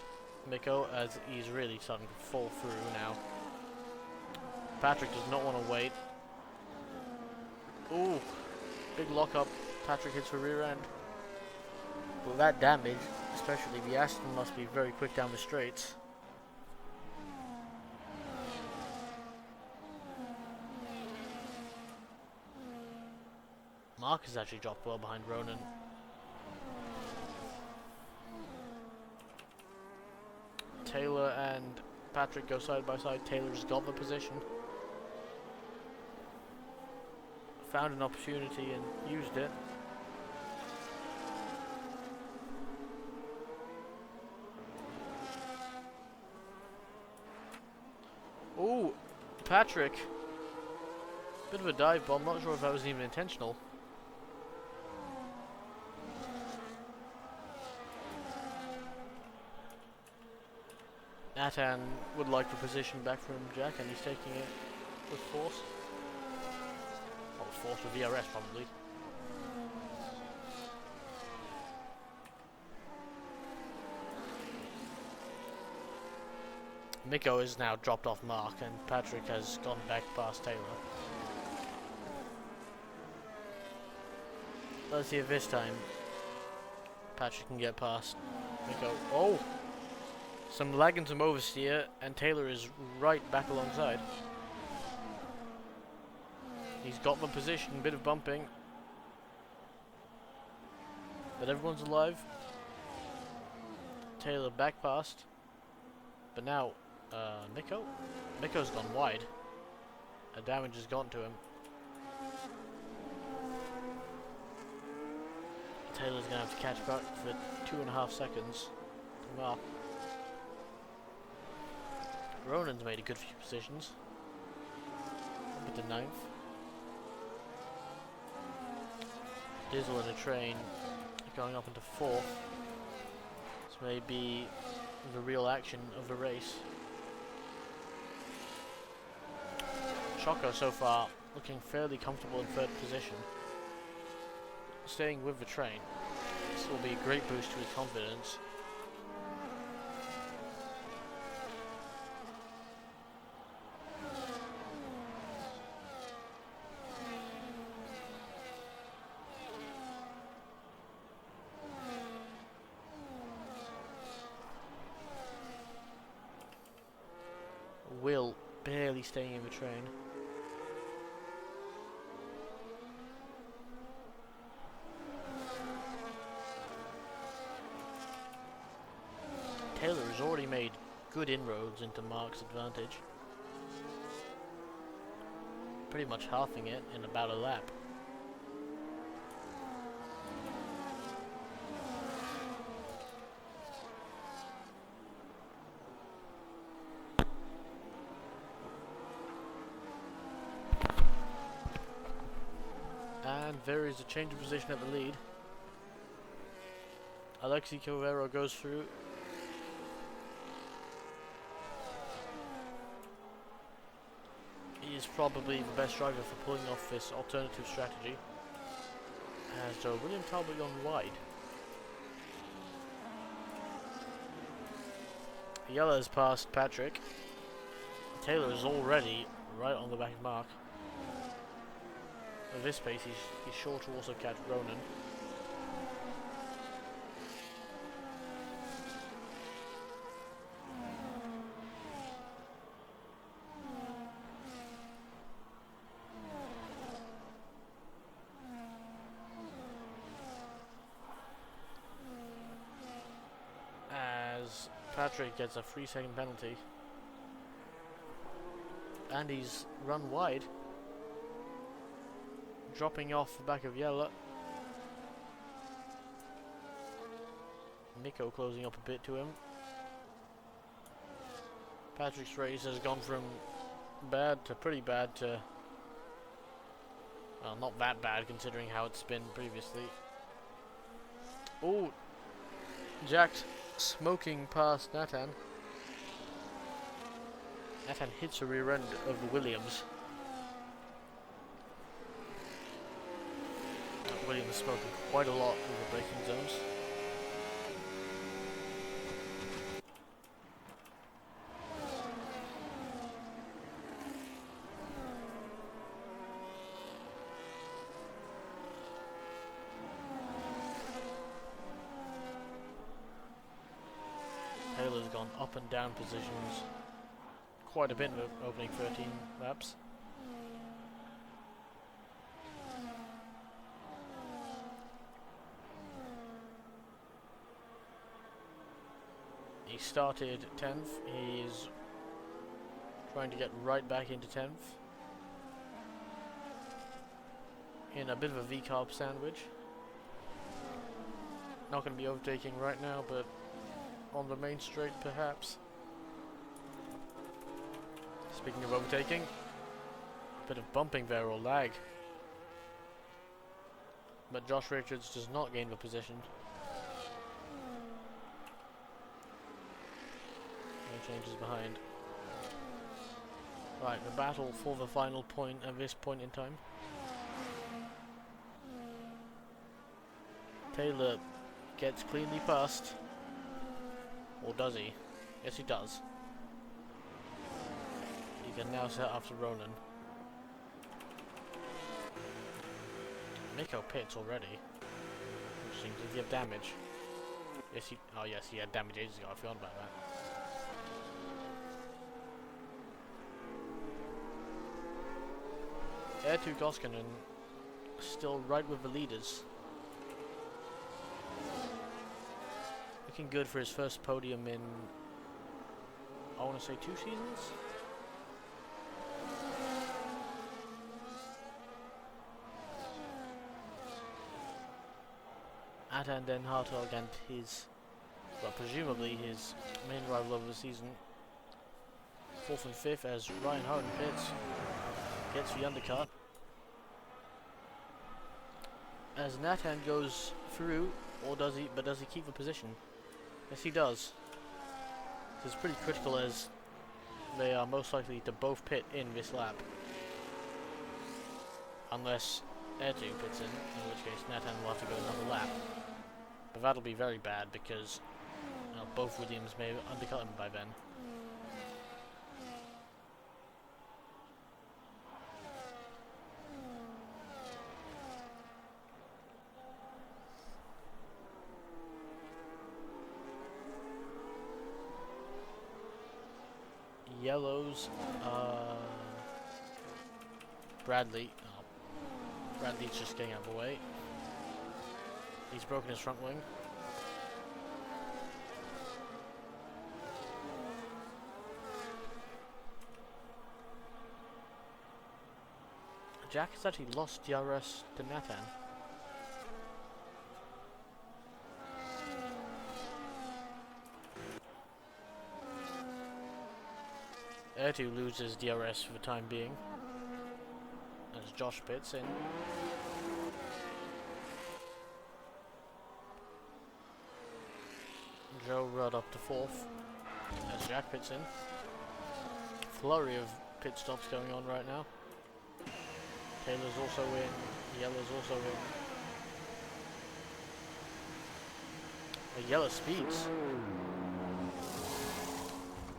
Miko as he's really starting to fall through now. Patrick does not want to wait. Ooh, big lockup. Patrick hits the rear end. With that damage, especially the Aston must be very quick down the straights. Mark has actually dropped well behind Ronan. Taylor and Patrick go side by side. Taylor's got the position. Found an opportunity and used it. Ooh, Patrick. Bit of a dive bomb. Not sure if that was even intentional. Nathan would like the position back from Jack, and he's taking it with force. Not with force, with VRS probably. Miko is now dropped off Mark, and Patrick has gone back past Taylor. Let's see if this time Patrick can get past Miko. Oh! Some lag and some oversteer, and Taylor is right back alongside. He's got the position, bit of bumping. But everyone's alive. Taylor back past. But now, Miko? Miko's gone wide. Damage has gone to him. Taylor's gonna have to catch back for 2.5 seconds to Mark. Ronan's made a good few positions. Up at the 9th. Dizzle and a train going up into 4th. This may be the real action of the race. Choco so far looking fairly comfortable in 3rd position. Staying with the train. This will be a great boost to his confidence. Will barely staying in the train. Taylor has already made good inroads into Mark's advantage. Pretty much halving it in about a lap. And there is a change of position at the lead. Alexi Covero goes through. He is probably the best driver for pulling off this alternative strategy. As William Talbot gone wide. Yellow has passed Patrick. Taylor is already right on the back mark. At this pace, he's sure to also catch Ronan. As Patrick gets a 3-second penalty. And he's run wide. Dropping off the back of Yellow. Nico closing up a bit to him. Patrick's race has gone from bad to pretty bad to... well, not that bad considering how it's been previously. Oh, Jack smoking past Nathan. Nathan hits the rear end of the Williams. Williams smoking quite a lot in the braking zones. Taylor's gone up and down positions quite a bit in the opening 13 laps. He started 10th, he's trying to get right back into 10th. In a bit of a V-carb sandwich. Not going to be overtaking right now, but on the main straight perhaps. Speaking of overtaking, a bit of bumping there or lag. But Josh Richards does not gain the position. No changes behind. Right, the battle for the final point at this point in time. Taylor gets cleanly past. Or does he? Yes, he does. He can now set after Ronan. Nico pits already. Interesting. Does he have damage? Yes, he. Oh, yes, he had damage ages ago. I forgot about that. Eetu Koskinen still right with the leaders. Looking good for his first podium in, I want to say 2 seasons? Atan Den Hartog and his, well, presumably his main rival of the season. 4th and 5th as Ryan Harden pits. Gets the undercut. As Nathan goes through, or does he? But does he keep the position? Yes, he does. This is pretty critical as they are most likely to both pit in this lap. Unless Eetu pits in which case Nathan will have to go another lap. But that'll be very bad because both Williams may undercut him by then. Yellows, Bradley. Oh, Bradley's just getting out of the way. He's broken his front wing. Jack has actually lost DRS to Nathan. Eetu loses DRS for the time being, as Josh pits in. Joe Rudd up to 4th, as Jack pits in. Flurry of pit stops going on right now. Taylor's also in. Yellow's also in. Yellow speeds.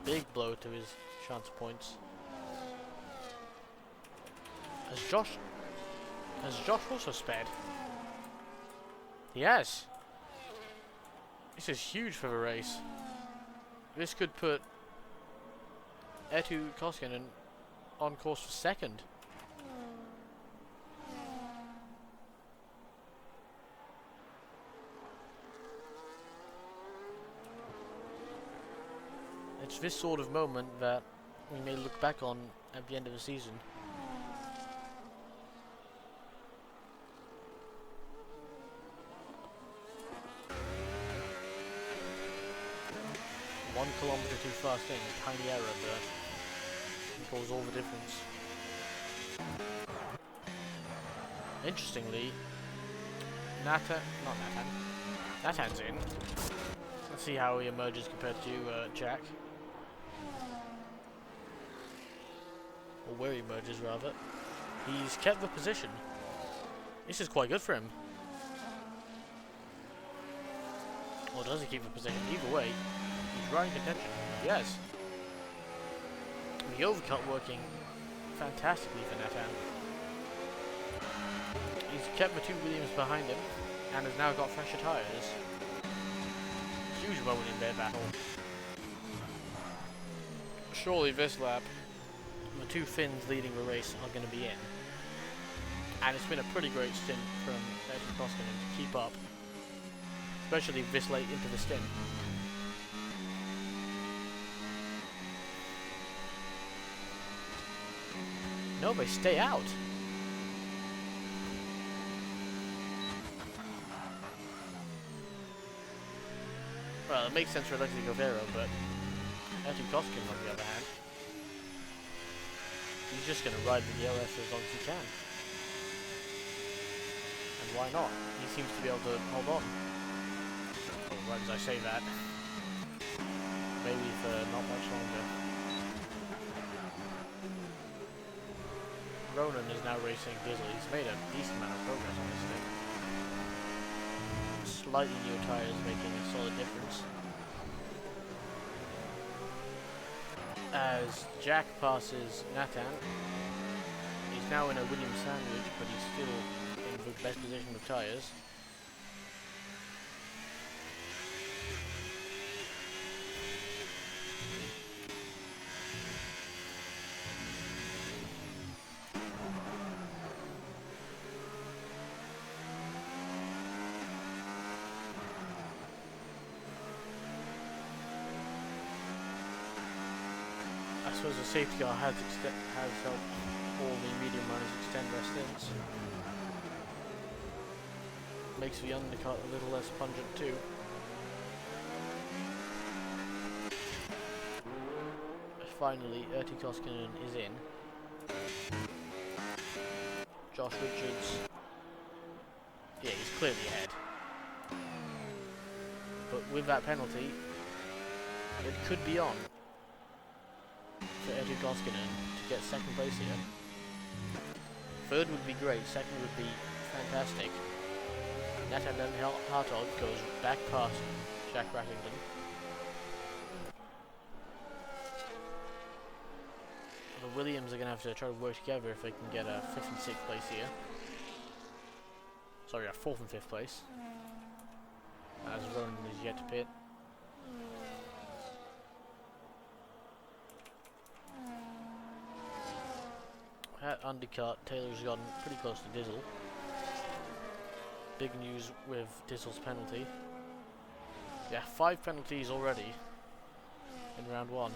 Big blow to his chance points. Has Josh also sped? Yes. This is huge for the race. This could put Eetu Koskinen on course for second. It's this sort of moment that we may look back on at the end of the season. One kilometre too fast in, tiny error, but it caused all the difference. Interestingly, Natan's in. Let's see how he emerges compared to Jack. Or where he emerges, rather. He's kept the position. This is quite good for him. Or does he keep the position? Either way, he's right in contention. Yes. The overcut working fantastically for Natan. He's kept the two Williams behind him and has now got fresher tyres. Huge moment in their battle. Surely this lap, the two Finns leading the race are going to be in. And it's been a pretty great stint from Eetu Koskinen to keep up. Especially this late into the stint. No, they stay out. Well, it makes sense for Alexei Govero, but Eetu Koskinen, on the other hand, he's just going to ride the DLS as long as he can. And why not? He seems to be able to hold on. Well, right as I say that. Maybe for not much longer. Ronan is now racing Dizzle. He's made a decent amount of progress on this thing. Slightly newer tyres making a solid difference. As Jack passes Natan, he's now in a Williams sandwich, but he's still in the best position with tyres. I suppose the safety car has helped all the medium runners extend their stints. Makes the undercut a little less pungent too. Finally, Eetu Koskinen is in. Josh Richards, yeah, he's clearly ahead. But with that penalty, it could be on for Eetu Koskinen to get second place here. Third would be great, second would be fantastic. Natan Hartog goes back past Jack Rattington. The Williams are going to have to try to work together if they can get a 5th and 6th place here. Sorry, a 4th and 5th place. As Ronan is yet to pit. At undercut, Taylor's gotten pretty close to Dizzle. Big news with Dizzle's penalty. Yeah, 5 penalties already in round 1.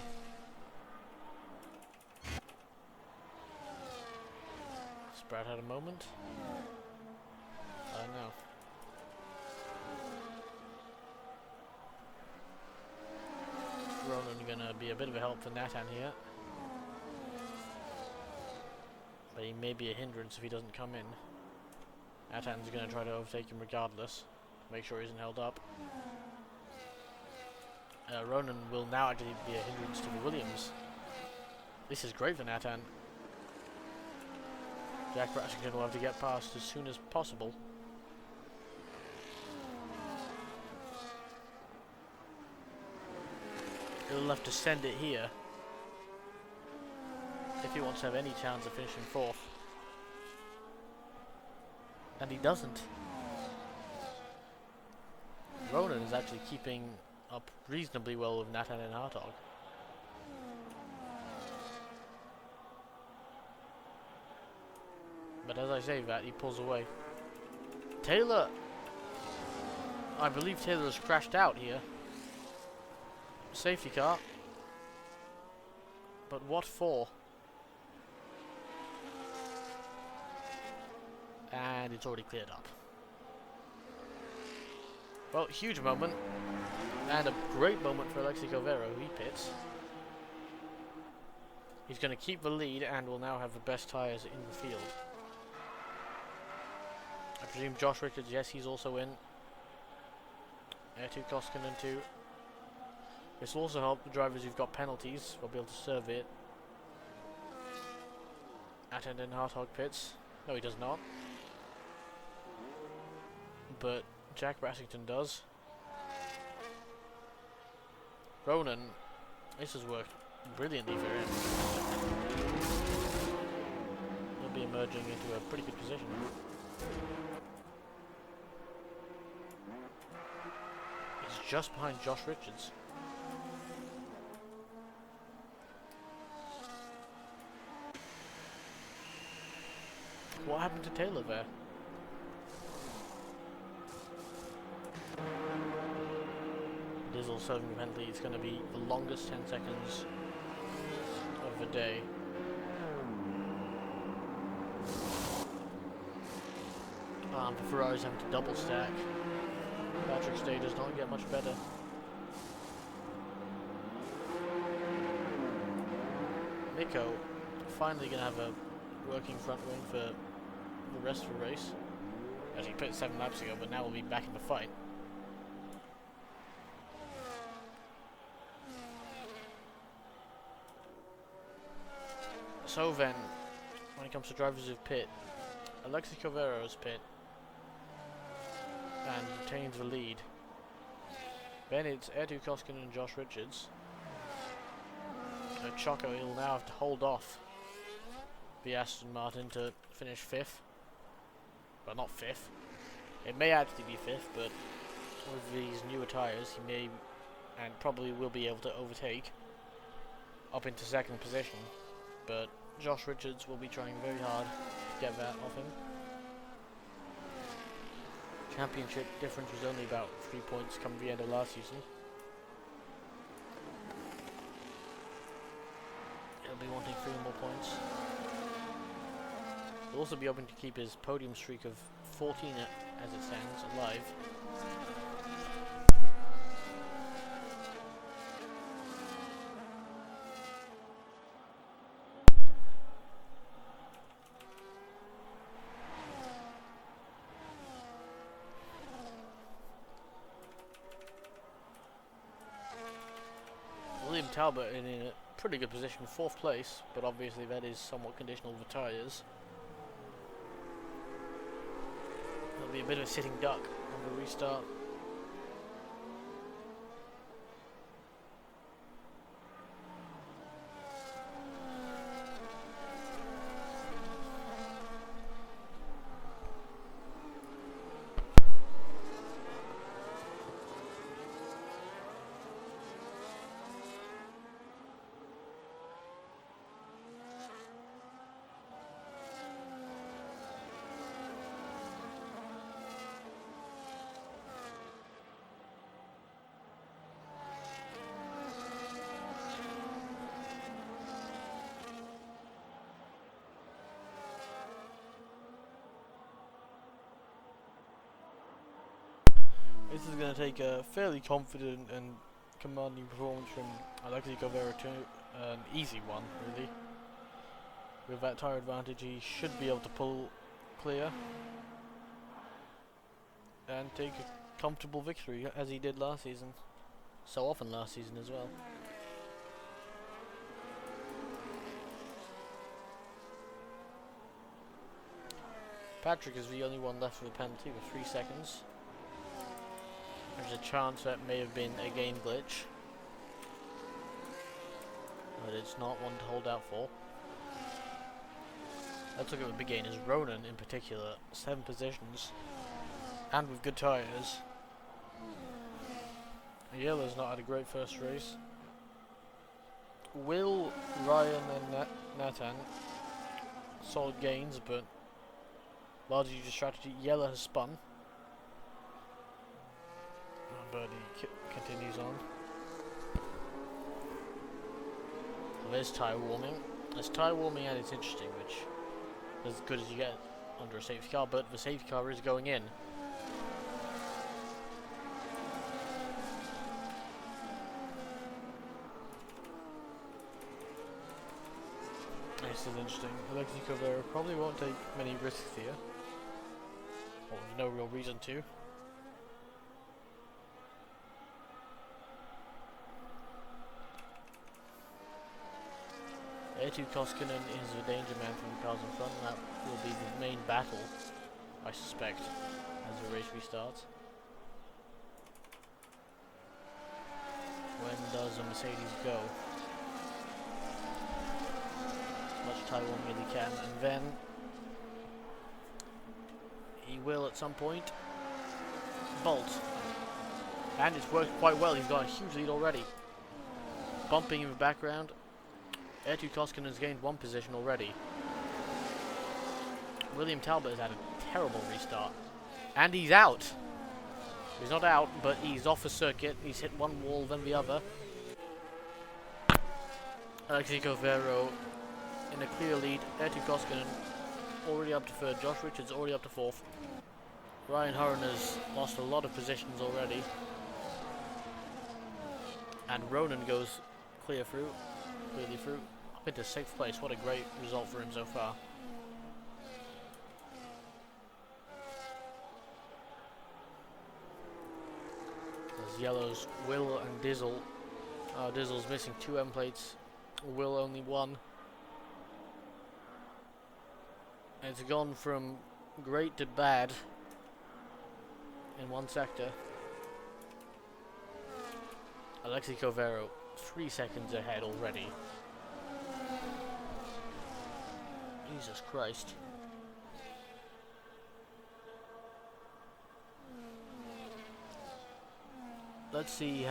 Brad had a moment? No. Ronan gonna be a bit of a help for Natan here. But he may be a hindrance if he doesn't come in. Natan's gonna try to overtake him regardless. Make sure he isn't held up. Ronan will now actually be a hindrance to the Williams. This is great for Natan. Jack Brassington will have to get past as soon as possible. He'll have to send it here if he wants to have any chance of finishing fourth. And he doesn't. Ronan is actually keeping up reasonably well with Nathan and Hartog. But as I say that, he pulls away. Taylor! I believe Taylor has crashed out here. Safety car. But what for? And it's already cleared up. Well, huge moment. And a great moment for Alexi Covero, who he pits. He's going to keep the lead and will now have the best tyres in the field. I presume Josh Richards, yes, he's also in. Eetu Koskinen too. This will also help the drivers who've got penalties. Will be able to serve it. Attendant Hartog pits. No, he does not. But Jack Brassington does. Ronan, this has worked brilliantly for him. He'll be emerging into a pretty good position. He's just behind Josh Richards. What happened to Taylor there? Dizzle serving the penalty. It's going to be the longest 10 seconds of the day. The Ferrari's having to double stack. Patrick's day does not get much better. Nico finally going to have a working front wing for the rest of the race. As he pit 7 laps ago, but now we'll be back in the fight. So then, when it comes to drivers who've pit, Alexi Covero's pit and retains the lead. Then it's Eetu Koskinen and Josh Richards. Choco, he'll now have to hold off the Aston Martin to finish 5th. Well, not 5th. It may actually be 5th, but with these newer tyres, he may and probably will be able to overtake up into 2nd position. But Josh Richards will be trying very hard to get that off him. Championship difference was only about 3 points come the end of last season. He'll be wanting 3 more points. He'll also be hoping to keep his podium streak of 14 as it stands alive. William Talbot in a pretty good position, 4th place, but obviously that is somewhat conditional with tyres. It'll be a bit of a sitting duck on the restart. This is going to take a fairly confident and commanding performance from Alexi Covero to an easy one, really. With that tyre advantage, he should be able to pull clear and take a comfortable victory, as he did last season. So often last season as well. Patrick is the only one left for the penalty with 3 seconds. There's a chance that may have been a game glitch, but it's not one to hold out for. Let's look at the big gainers. Ronan in particular, 7 positions, and with good tyres. Yellow's not had a great first race. Will, Ryan and Nathan, solid gains, but largely due to strategy. Yellow has spun, but he continues on. Well, there's tyre warming. There's tyre warming and it's interesting, which is as good as you get under a safety car, but the safety car is going in. This is interesting. Alexis Covero probably won't take many risks here. Well, there's no real reason to. Eetu Koskinen is the danger man from the cars in front, and that will be the main battle, I suspect, as the race restarts. When does a Mercedes go? Much tyre warming as he can, and then he will at some point bolt. And it's worked quite well, he's got a huge lead already. Bumping in the background. Eetu Koskinen has gained 1 position already. William Talbot has had a terrible restart. And he's out! He's not out, but he's off the circuit. He's hit one wall, then the other. Alexis Covero in a clear lead. Eetu Koskinen already up to 3rd. Josh Richards already up to 4th. Ryan Hurren has lost a lot of positions already. And Ronan goes clearly through. Up into 6th place. What a great result for him so far. There's yellows, Will and Dizzle. Dizzle's missing 2 M plates. Will only 1. And it's gone from great to bad in one sector. Alexis Covero 3 seconds ahead already. Jesus Christ. Let's see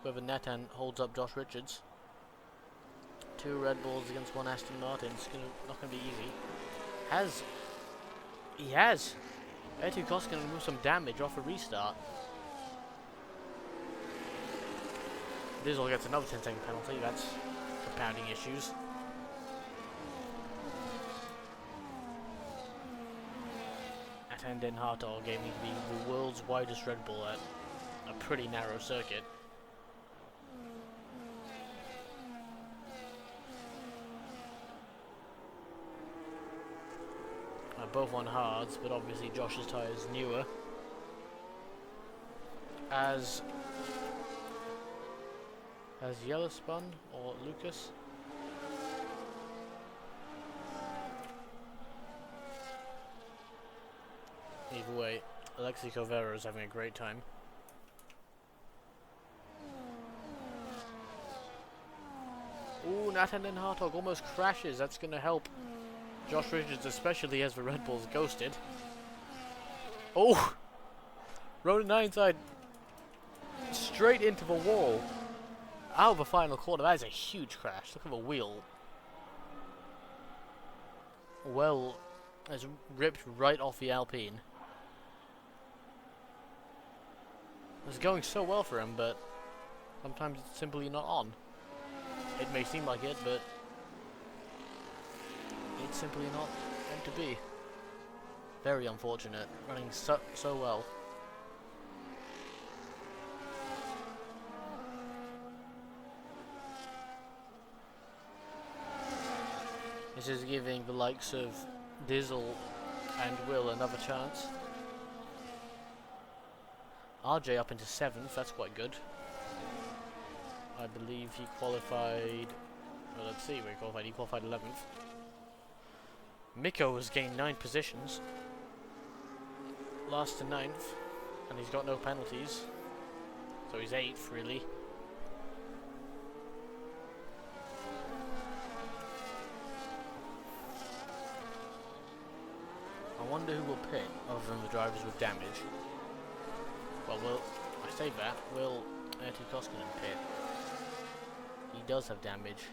whether Nathan holds up Josh Richards. 2 Red Bulls against 1 Aston Martin. It's not going to be easy. He has. Eetu Koskinen removed some damage off a restart. Dizzle gets another 10-second penalty. That's compounding issues. Nathan Den Hartog gave me the world's widest Red Bull at a pretty narrow circuit. Both on hards, but obviously Josh's tyre is newer. Has Yellow spun or Lucas? Either way, Alexis Covero is having a great time. Ooh, Nathan Den Hartog almost crashes. That's going to help Josh Richards, especially as the Red Bull's ghosted. Oh! Ronan Ironside straight into the wall. Out of the final corner. That is a huge crash. Look at the wheel. Well, it's ripped right off the Alpine. It's going so well for him, but sometimes it's simply not on. It may seem like it, but it's simply not meant to be. Very unfortunate. Running so well. This is giving the likes of Dizzle and Will another chance. RJ up into 7th, that's quite good. I believe he qualified... Well, let's see where he qualified. He qualified 11th. Mikko has gained 9 positions. Last to 9th. And he's got no penalties. So he's 8th, really. I wonder who will pit, other than the drivers with damage. Well, I say that, will Erkki Koskinen pit? He does have damage.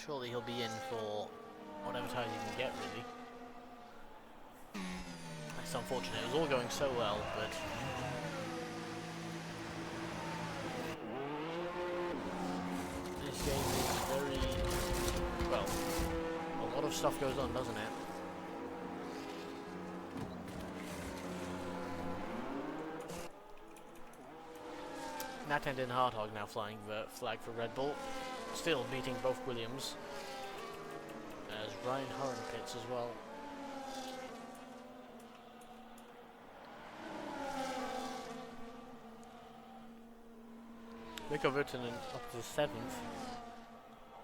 Surely he'll be in for whatever tires he can get, really. That's unfortunate. It was all going so well, but this game is very, well, a lot of stuff goes on, doesn't it? Nathan Den Hartog now flying the flag for Red Bull. Still beating both Williams. As Ryan Horan pits as well. Mikko Virtanen up to 7th.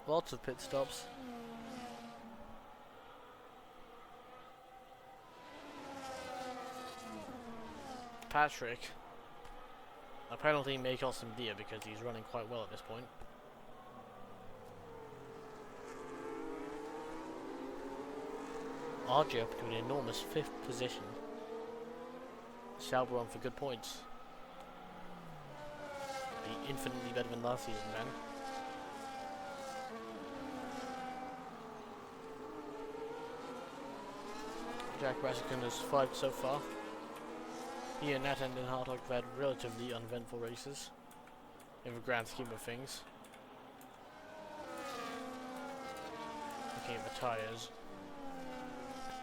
Lots of pit stops. Patrick. A penalty may cost him dear because he's running quite well at this point. RJ up to an enormous 5th position. Sauber on for good points. Be infinitely better than last season, man. Jack Brassican has 5 so far. He and Nathan Den Hartog have had relatively uneventful races in the grand scheme of things. Looking at the tyres.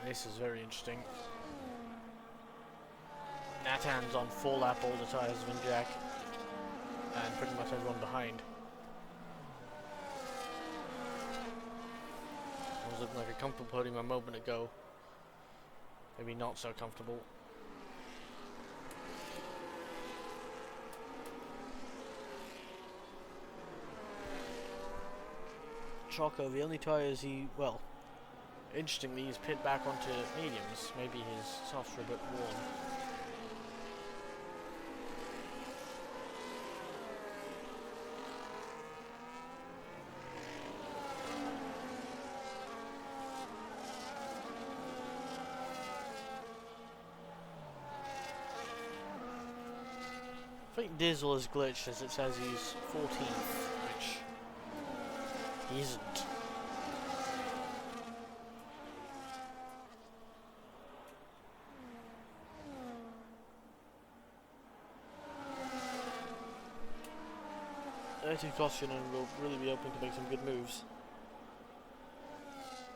This is very interesting. Nathan's on 4 lap older tyres than Jack, and pretty much everyone behind. It was looking like a comfortable podium a moment ago. Maybe not so comfortable. Choco, the only tyres he, well, interestingly, he's pit back onto mediums. Maybe his softs are a bit worn. I think Diesel is glitched as it says he's 14th, which he isn't. Erkki Koskinen will really be open to make some good moves.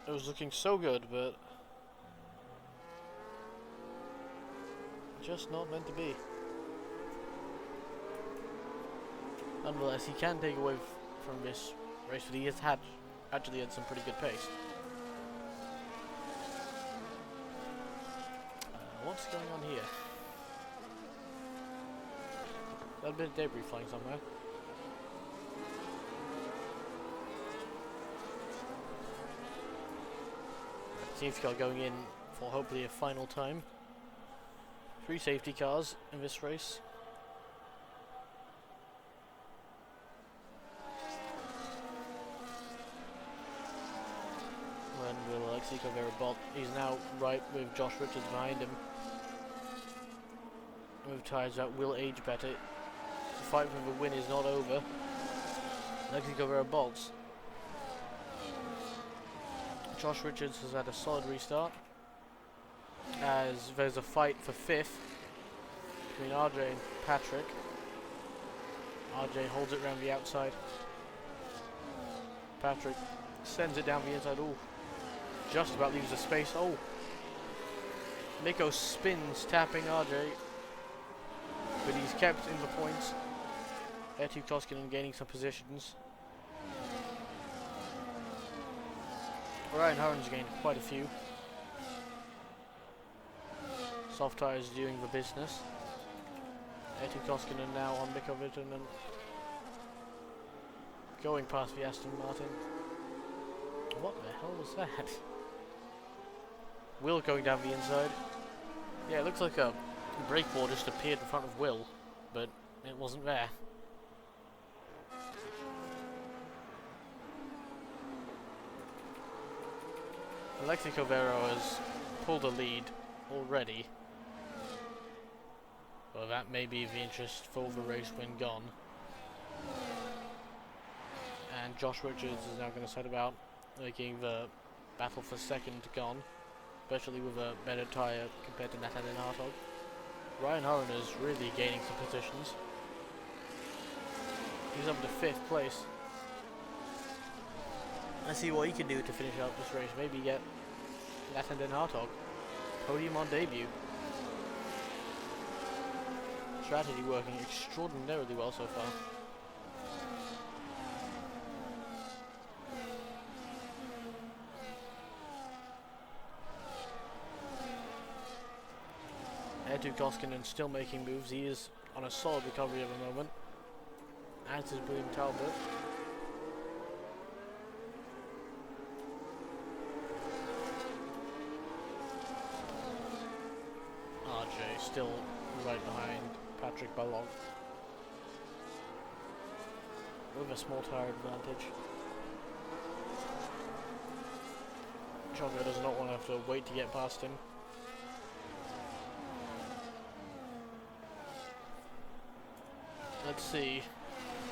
It was looking so good, but just not meant to be. Nonetheless, he can take away from this race, but he has actually had some pretty good pace. What's going on here? Got a bit of debris flying somewhere. Safety car going in for hopefully a final time. 3 safety cars in this race. When will Alexei Koverabot? He's now right with Josh Richards behind him. With tyres that will age better. The fight for the win is not over. Alexei Koverabot. Josh Richards has had a solid restart, as there's a fight for 5th between RJ and Patrick. RJ holds it around the outside. Patrick sends it down the inside. Oh, just about leaves the space. Oh, Mikko spins, tapping RJ, but he's kept in the points. Erkki Koskinen gaining some positions. Ryan Horan's gained quite a few. Soft tyres doing the business. Eetu Koskinen now on Mikko Virtanen. Going past the Aston Martin. What the hell was that? Will going down the inside. Yeah, it looks like a brake board just appeared in front of Will, but it wasn't there. Alexei Covero has pulled the lead already. Well, that may be of interest for the race when gone. And Josh Richards is now going to set about making the battle for second gone, especially with a better tyre compared to Nathaniel Hartog. Ryan Horan is really gaining some positions. He's up to 5th place. Let's see what he can do to finish out this race. Maybe get Nathaniel Hartog. Podium on debut. Strategy working extraordinarily well so far. Eetu Koskinen still making moves. He is on a solid recovery at the moment, as is William Talbot. RJ still right behind Patrick Ballon with a small tire advantage. Choco does not want to have to wait to get past him. Let's see.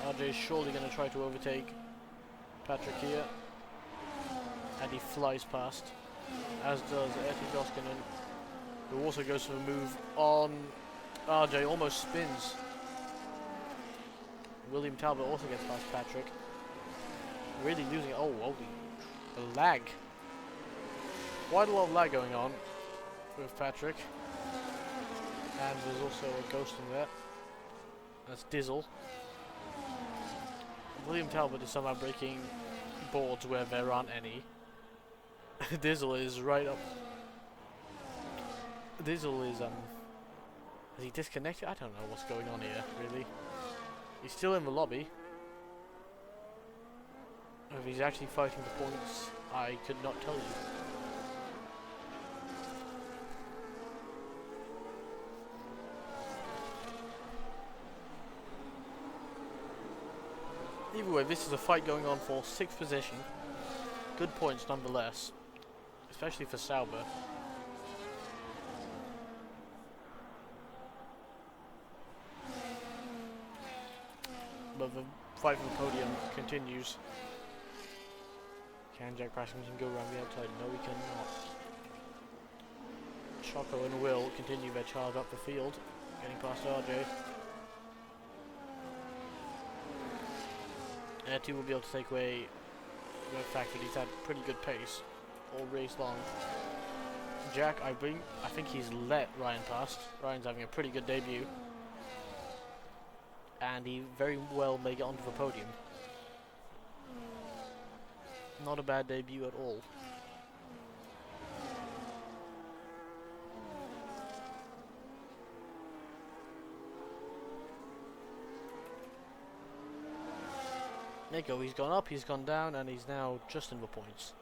RJ is surely going to try to overtake Patrick here. And he flies past, as does Eetu Koskinen, who also goes for a move on RJ, almost spins. William Talbot also gets past Patrick. Really losing. Oh, holy. The lag. Quite a lot of lag going on with Patrick. And there's also a ghost in there. That's Dizzle. William Talbot is somehow breaking boards where there aren't any. Dizzle is right up. Dizzle is, is he disconnected? I don't know what's going on here, really. He's still in the lobby. If he's actually fighting the points, I could not tell you. Either way, this is a fight going on for 6th position. Good points nonetheless, especially for Sauber. But the fight for the podium continues. Can Jack Rasmussen go around the outside? No, he cannot. Choco and Will continue their charge up the field, getting past RJ. Eetu will be able to take away the fact that he's had pretty good pace all race long. Jack, I think he's let Ryan past. Ryan's having a pretty good debut. And he very well may get onto the podium. Not a bad debut at all. There you go, he's gone up, he's gone down, and he's now just in the points.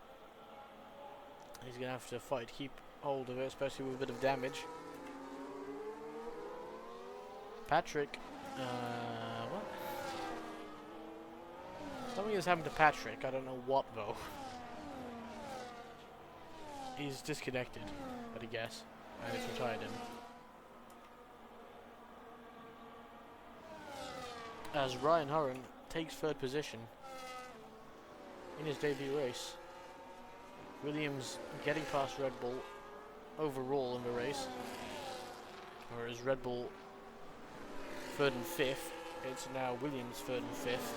He's going to have to fight to keep hold of it, especially with a bit of damage. Patrick, what? Something is happening to Patrick, I don't know what though. He's disconnected, I guess, and it's retired him. As Ryan Horan takes 3rd position in his debut race. Williams getting past Red Bull overall in the race, whereas Red Bull 3rd and 5th. It's now Williams 3rd and 5th.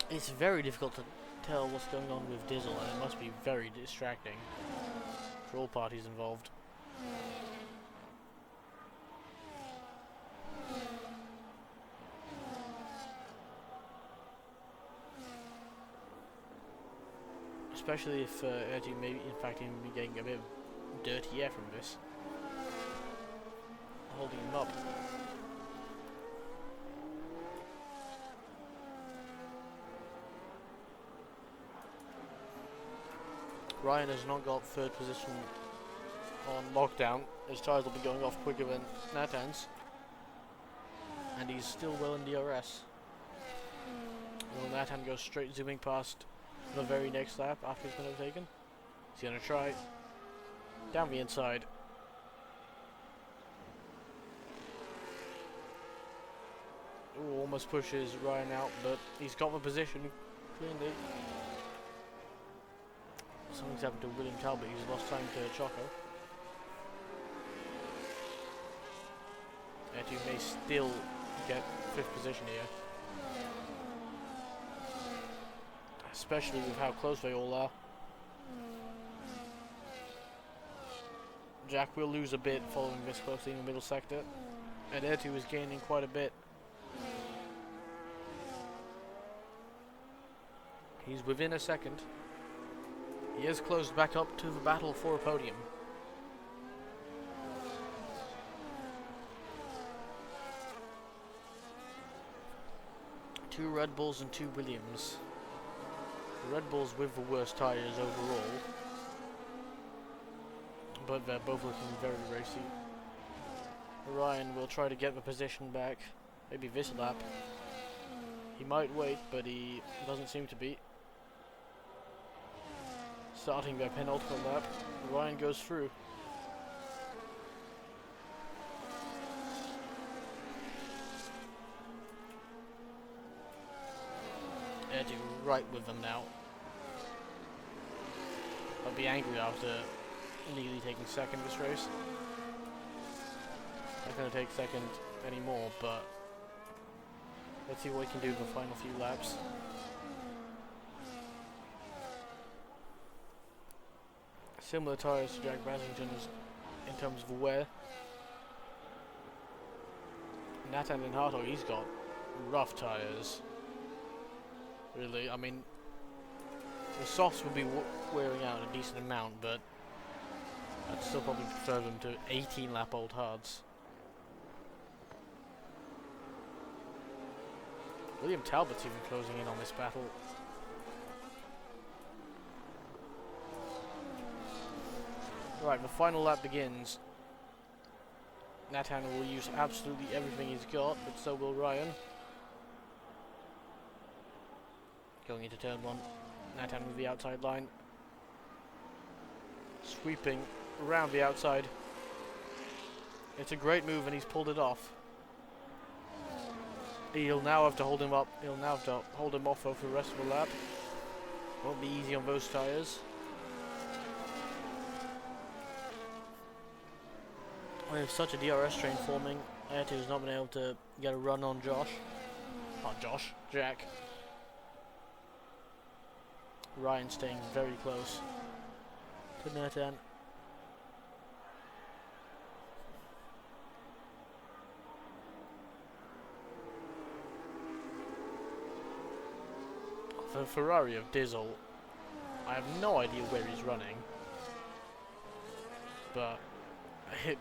It's very difficult to tell what's going on with Dizzle, and it must be very distracting for all parties involved. Especially if Eetu may in fact even be getting a bit of dirty air from this. holding him up. Ryan has not got third position on lockdown. His tyres will be going off quicker than Nathan's. And he's still well in DRS. Will Nathan go straight zooming past the very next lap after he's been overtaken? He's going to try down the inside. Ooh, almost pushes Ryan out, but he's got the position cleanly. Something's happened to William Talbot. He's lost time to Choco. And you may still get 5th position here. Especially with how close they all are. Jack will lose a bit following this closely in the middle sector. And Ertu is gaining quite a bit. He's within a second. He has closed back up to the battle for a podium. Two Red Bulls and 2 Williams. The Red Bulls with the worst tyres overall. But they're both looking very racy. Ryan will try to get the position back. Maybe this lap. He might wait, but he doesn't seem to be. Starting their penultimate lap, Ryan goes through. Ertu right with them now. I'll be angry after nearly taking second this race. Not going to take second anymore, but let's see what we can do in the final few laps. Similar tyres to Jack Basington's in terms of wear. Nathan and Hartog, he's got rough tyres. Really, I mean, the softs will be wearing out a decent amount, but I'd still probably prefer them to 18 lap old hards. William Talbot's even closing in on this battle. Right, the final lap begins. Nathan will use absolutely everything he's got, but so will Ryan. Going into turn 1. Nathan with the outside line. Sweeping around the outside. It's a great move and he's pulled it off. He'll now have to hold him up. He'll now have to hold him off for the rest of the lap. Won't be easy on those tyres. With such a DRS train forming, Ertu's not been able to get a run on Josh. Not Josh, Jack. Ryan staying very close to Nathan. The Ferrari of Dizzle, I have no idea where he's running, but it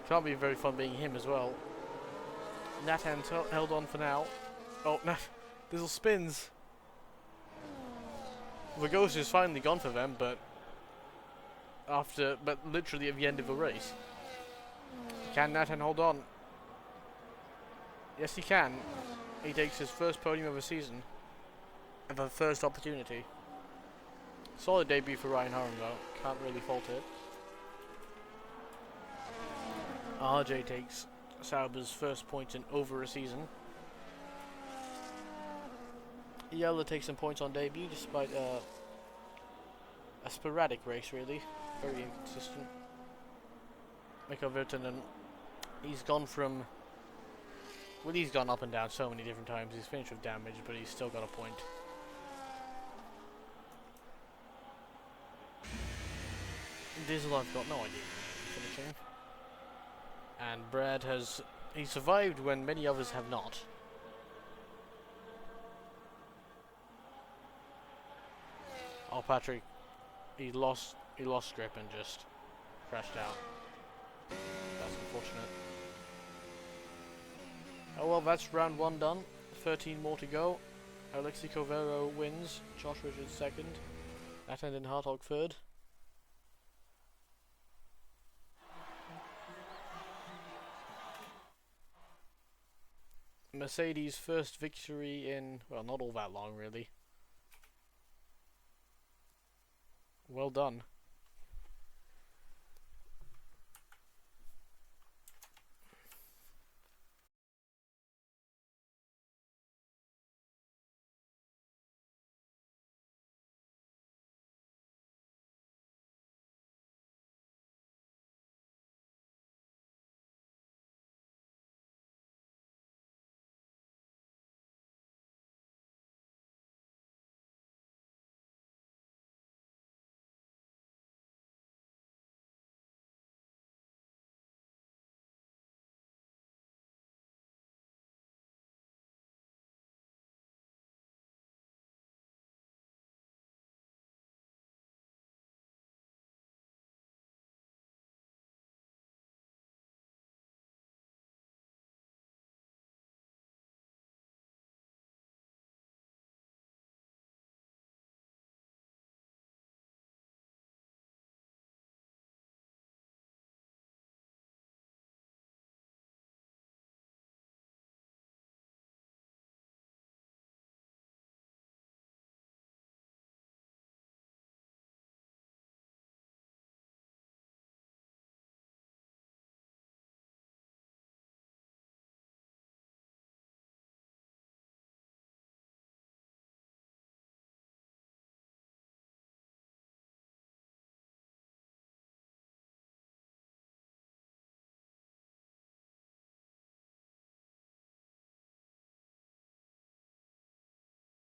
can't be very fun being him as well. Nathan held on for now. Oh, Dizzle spins. The ghost is finally gone for them, but literally at the end of the race. Can Nathan hold on? Yes, he can. He takes his first podium of the season. And the first opportunity. Solid debut for Ryan Harren though. Can't really fault it. RJ takes Sauber's first point in over a season. Yella takes some points on debut despite a sporadic race really. Very inconsistent. Mikko Virtanen, he's gone from... Well, he's gone up and down so many different times. He's finished with damage, but he's still got a point. Dizzle, I've got no idea finishing. And Brad he survived when many others have not. Oh, Patrick, he lost grip and just crashed out. That's unfortunate. Oh well, that's round 1 done. 13 more to go. Alexi Covero wins. Josh Richards second. Attendant Hartog third. Mercedes' first victory in, well, not all that long really. Well done.